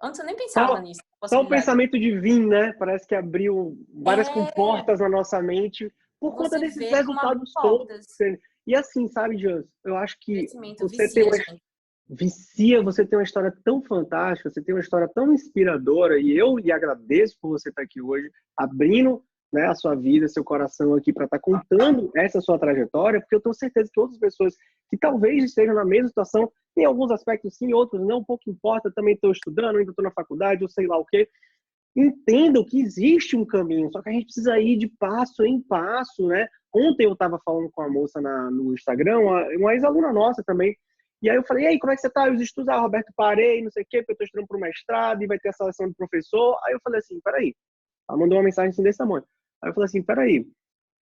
antes eu nem pensava Só, nisso, só o possibilidade. pensamento de vir, né? Parece que abriu várias É, comportas na nossa mente por conta você desses vê como abre resultados todos. portas. E assim, sabe, Jans, eu acho que Crescimento você tem vicia, uma gente. vicia, você tem uma história tão fantástica, você tem uma história tão inspiradora, e eu lhe agradeço por você estar aqui hoje, abrindo, né, a sua vida, seu coração aqui para estar contando essa sua trajetória, porque eu tenho certeza que outras pessoas que talvez estejam na mesma situação, em alguns aspectos sim, outros não, pouco importa, também estou estudando, ainda estou na faculdade, ou sei lá o quê, entendam que existe um caminho, só que a gente precisa ir de passo em passo, né? Ontem eu estava falando com a moça no Instagram, uma ex-aluna nossa também, e aí eu falei, e aí, como é que você tá? Os estudos, Roberto, parei, não sei o quê, porque eu tô estudando para o mestrado e vai ter a seleção de professor. Aí eu falei assim, peraí. Ela mandou uma mensagem assim desse tamanho. Aí eu falei assim, peraí,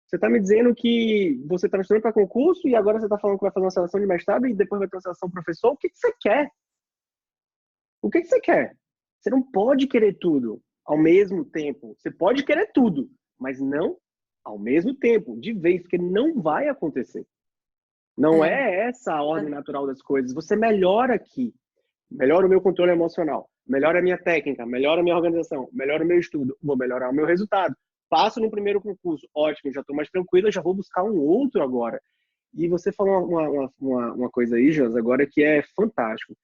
você tá me dizendo que você tá estudando para concurso e agora você tá falando que vai fazer uma seleção de mestrado e depois vai ter uma seleção de professor? O que que você quer? O que que você quer? Você não pode querer tudo ao mesmo tempo. Você pode querer tudo, mas não ao mesmo tempo, de vez, porque não vai acontecer. Não É, é essa a ordem natural das coisas. Você melhora aqui. Melhora o meu controle emocional. Melhora a minha técnica. Melhora a minha organização. Melhora o meu estudo. Vou melhorar o meu resultado. Passo no primeiro concurso. Ótimo, já estou mais tranquilo. Já vou buscar um outro agora. E você falou uma coisa aí, Jans, agora que é fantástico.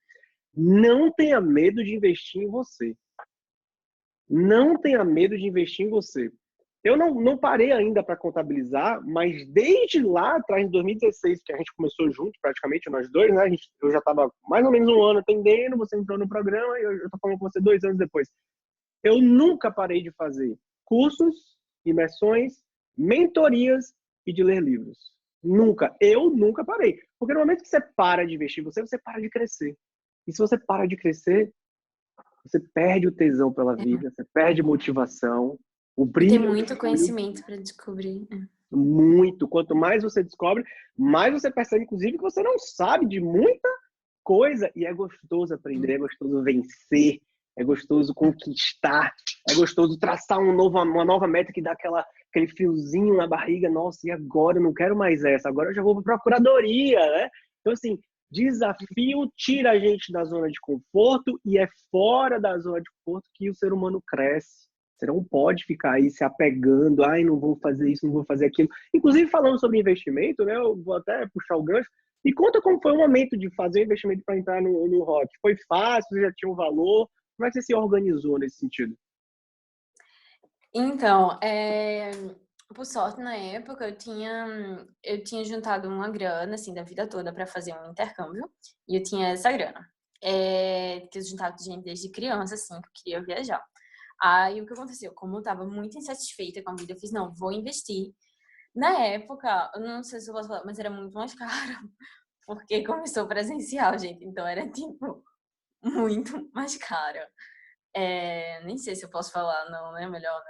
Não tenha medo de investir em você. Não tenha medo de investir em você. Eu não parei ainda para contabilizar, mas desde lá atrás, em 2016, que a gente começou junto, praticamente, nós dois, né? Eu já estava mais ou menos um ano atendendo, você entrou no programa e eu estou falando com você 2 anos depois. Eu nunca parei de fazer cursos, imersões, mentorias e de ler livros. Nunca. Eu nunca parei. Porque no momento que você para de investir em você, você para de crescer. E se você para de crescer, você perde o tesão pela é. vida, você perde motivação, o E tem brilho muito diminui conhecimento para descobrir. muito. Quanto mais você descobre, mais você percebe, inclusive, que você não sabe de muita coisa. E é gostoso aprender, é gostoso vencer, é gostoso conquistar, é gostoso traçar uma nova meta que dá aquele fiozinho na barriga. Nossa, e agora? Eu não quero mais essa. Agora eu já vou para a procuradoria, né? Então, assim, desafio tira a gente da zona de conforto e é fora da zona de conforto que o ser humano cresce. Você não pode ficar aí se apegando, ai, não vou fazer isso, não vou fazer aquilo. Inclusive, falando sobre investimento, né? Eu vou até puxar o gancho. E conta como foi o momento de fazer o investimento para entrar no Rock. Foi fácil, já tinha um valor? Como é que você se organizou nesse sentido? Então, por sorte, na época, eu tinha juntado uma grana, assim, da vida toda para fazer um intercâmbio, e eu tinha essa grana. Que eu juntava de gente desde criança, assim, que eu queria viajar. Aí, o que aconteceu? Como eu estava muito insatisfeita com a vida, eu fiz: "Não, vou investir". Na época, eu não sei se eu posso falar, mas era muito mais caro, porque começou presencial, gente, então era, tipo, muito mais caro. Nem sei se eu posso falar, não, né, melhor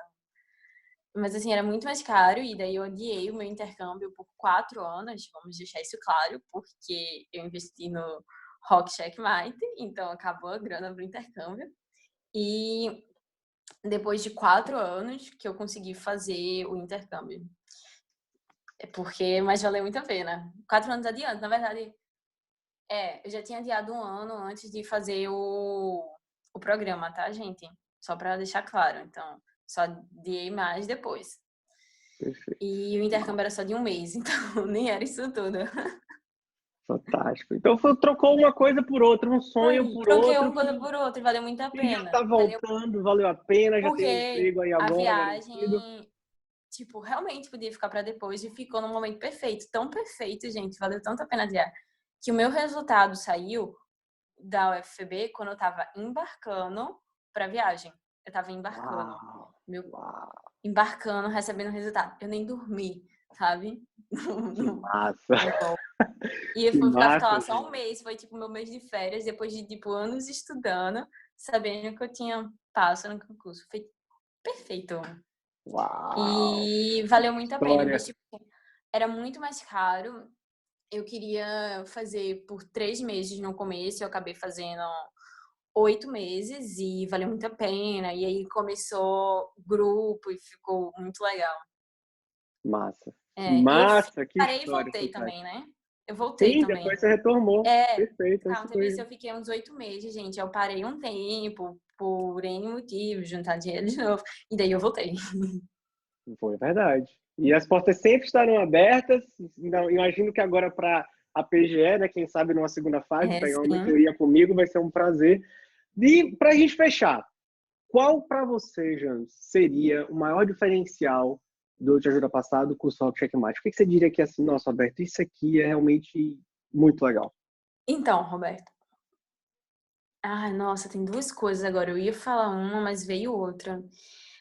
mas, assim, era muito mais caro e daí eu odiei o meu intercâmbio por 4 anos, vamos deixar isso claro, porque eu investi no Rock Checkmate, então acabou a grana para o intercâmbio. E depois de 4 anos que eu consegui fazer o intercâmbio. Mas valeu muito a pena. 4 anos adiante, na verdade, eu já tinha adiado 1 ano antes de fazer o programa, tá, gente? Só para deixar claro, então, só adiei mais depois. Perfeito. E o intercâmbio era só de 1 mês, então nem era isso tudo. Fantástico. Então, trocou uma coisa por outra, um sonho Foi, por troquei outro uma que, coisa por outra e valeu muito a que já pena. está voltando, valeu a pena, já tem um Porque emprego aí a agora garantido. viagem, tipo, realmente podia ficar para depois e ficou num momento perfeito. Tão perfeito, gente, valeu tanto a pena adiar. Que o meu resultado saiu da UFPB quando eu estava embarcando para viagem. Eu estava embarcando. Uau, Meu, uau, embarcando, recebendo o resultado. Eu nem dormi, sabe? que No, massa, no voo. E eu que fui ficar lá massa, só um gente. mês, foi tipo meu mês de férias, depois de tipo anos estudando, sabendo que eu tinha passo no concurso. Foi perfeito. Uau, E que valeu muito a pena, história. mas tipo, era muito mais caro. Eu queria fazer por 3 meses no começo, eu acabei fazendo 8 meses e valeu muito a pena. E aí começou grupo e ficou muito legal. Massa. E eu Massa, que parei e história voltei também, fantástica. né? Eu voltei Sim, também. depois você retornou. É, Perfeito, na isso foi. entrevista eu fiquei uns 8 meses, gente. Eu parei um tempo, por N motivos, juntar dinheiro de novo, e daí eu voltei. Foi verdade. E as portas sempre estarão abertas. Imagino que agora para a PGE, né, quem sabe numa segunda fase, É, pegar uma sim. mentoria comigo, vai ser um prazer. E para a gente fechar, qual para você, Jans, seria o maior diferencial do Te Ajuda Passado com o Solo Checkmate? O que você diria que é assim, nossa, Alberto, isso aqui é realmente muito legal? Então, Roberto. Ai, nossa, tem duas coisas agora. Eu ia falar uma, mas veio outra.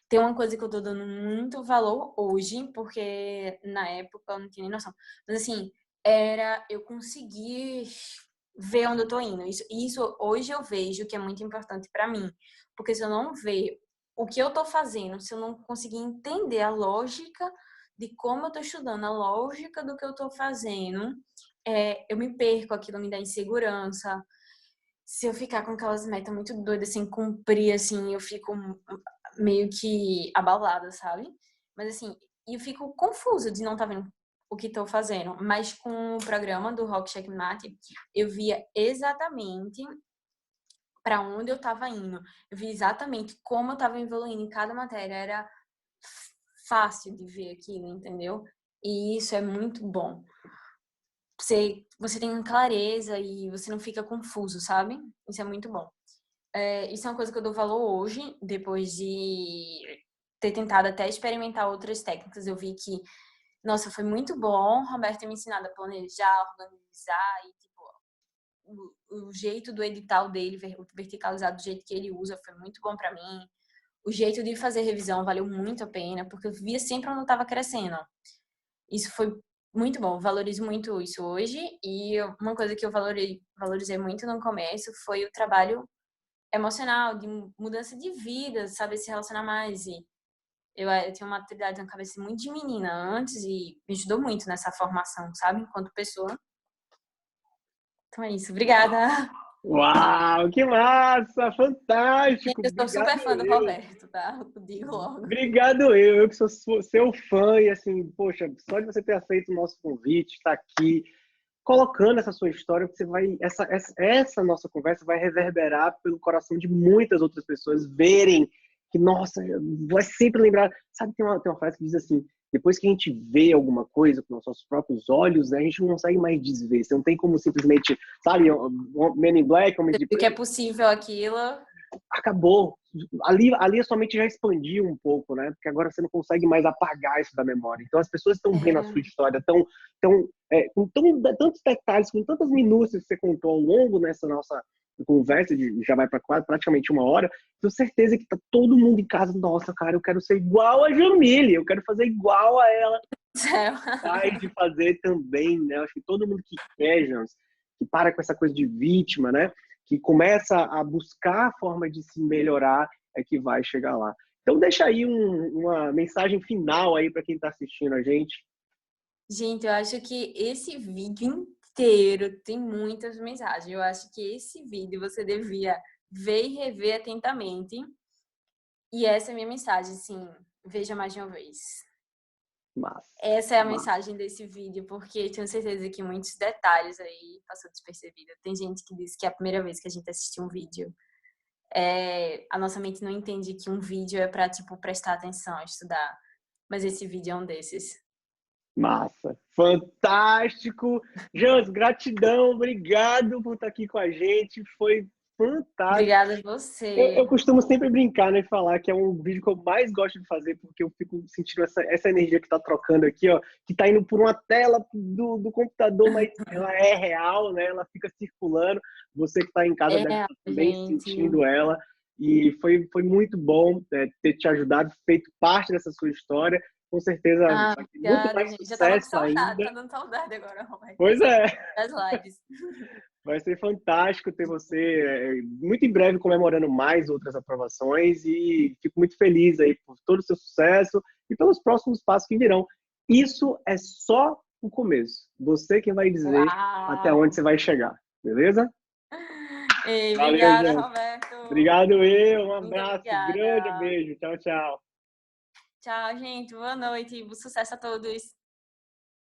Tem uma coisa que eu tô dando muito valor hoje, porque na época eu não tinha nem noção. Mas assim, era eu conseguir ver onde eu tô indo. Isso hoje eu vejo que é muito importante pra mim. Porque se eu não ver o que eu tô fazendo, se eu não conseguir entender a lógica de como eu tô estudando, a lógica do que eu tô fazendo, eu me perco, aquilo me dá insegurança. Se eu ficar com aquelas metas muito doidas, sem cumprir, assim, eu fico meio que abalada, sabe? Mas assim, eu fico confusa de não estar vendo o que estou fazendo. Mas com o programa do Rock Checkmate, eu via exatamente para onde eu estava indo. Eu vi exatamente como eu estava evoluindo em cada matéria. Era fácil de ver aquilo, entendeu? E isso é muito bom. Você tem clareza e você não fica confuso, sabe? Isso é muito bom. Isso é uma coisa que eu dou valor hoje, depois de ter tentado até experimentar outras técnicas. Eu vi que, nossa, foi muito bom Roberto ter me ensinado a planejar, organizar e, tipo, o jeito do edital dele, verticalizado do jeito que ele usa, foi muito bom pra mim. O jeito de fazer revisão valeu muito a pena, porque eu via sempre onde eu estava crescendo. Isso foi muito bom, valorizo muito isso hoje. E uma coisa que eu valorizei muito no começo foi o trabalho emocional, de mudança de vida, saber se relacionar mais. E eu tinha uma atividade na cabeça muito de menina antes e me ajudou muito nessa formação, sabe? Enquanto pessoa. Então é isso. Obrigada. Uau, que massa! Gente, Fantástico! eu sou Obrigado super fã do eu. Roberto, tá? Eu digo logo. Obrigado eu que sou seu fã e assim, poxa, só de você ter aceito o nosso convite, estar aqui, colocando essa sua história, você vai, essa nossa conversa vai reverberar pelo coração de muitas outras pessoas verem que, nossa, vai sempre lembrar, sabe, tem uma frase que diz assim, depois que a gente vê alguma coisa com os nossos próprios olhos, né, a gente não consegue mais desver, você não tem como simplesmente, sabe, Men in Black, Homens de O que é Preto, possível aquilo. acabou. Ali a sua mente já expandiu um pouco, né? Porque agora você não consegue mais apagar isso da memória. Então as pessoas estão vendo a sua É, história com tantos detalhes, com tantas minúcias que você contou ao longo nessa nossa conversa, já vai para praticamente uma hora. Tenho certeza que tá todo mundo em casa, nossa, cara, eu quero ser igual a Jamile, eu quero fazer igual a ela, céu. capaz de fazer também, né? Acho que todo mundo que quer, Jans, que para com essa coisa de vítima, né? Que começa a buscar a forma de se melhorar, é que vai chegar lá. Então deixa aí uma mensagem final aí para quem está assistindo a gente. Gente, eu acho que esse vídeo inteiro tem muitas mensagens. Eu acho que esse vídeo você devia ver e rever atentamente. E essa é a minha mensagem, assim, veja mais de uma vez. Massa, Essa é a massa. mensagem desse vídeo, porque tenho certeza que muitos detalhes aí passou despercebido. Tem gente que diz que é a primeira vez que a gente assistiu um vídeo. A nossa mente não entende que um vídeo é para, tipo, prestar atenção, estudar. Mas esse vídeo é um desses. Massa, fantástico. Jans, gratidão, obrigado por estar aqui com a gente. Foi fantástico. Obrigada a Eu você. costumo sempre brincar, né, falar que é um vídeo que eu mais gosto de fazer, porque eu fico sentindo essa energia que tá trocando aqui, ó, que tá indo por uma tela do computador, mas ela é real, né, ela fica circulando, você que tá em casa deve estar também Gente. sentindo ela, e foi muito bom ter te ajudado, feito parte dessa sua história, com certeza Ah, vai ter muito obrigada, mais gente. Já tava com sucesso saudade, ainda. tá dando saudade agora, Roberto, Pois é. das lives. Vai ser fantástico ter você muito em breve comemorando mais outras aprovações e fico muito feliz aí por todo o seu sucesso e pelos próximos passos que virão. Isso é só o começo. Você que vai dizer até onde Uau! você vai chegar, beleza? Ei, Valeu, obrigada, gente. Roberto. Obrigado eu, um Muito abraço, grande obrigada. beijo, tchau, tchau. Tchau, gente. Boa noite. Sucesso a todos.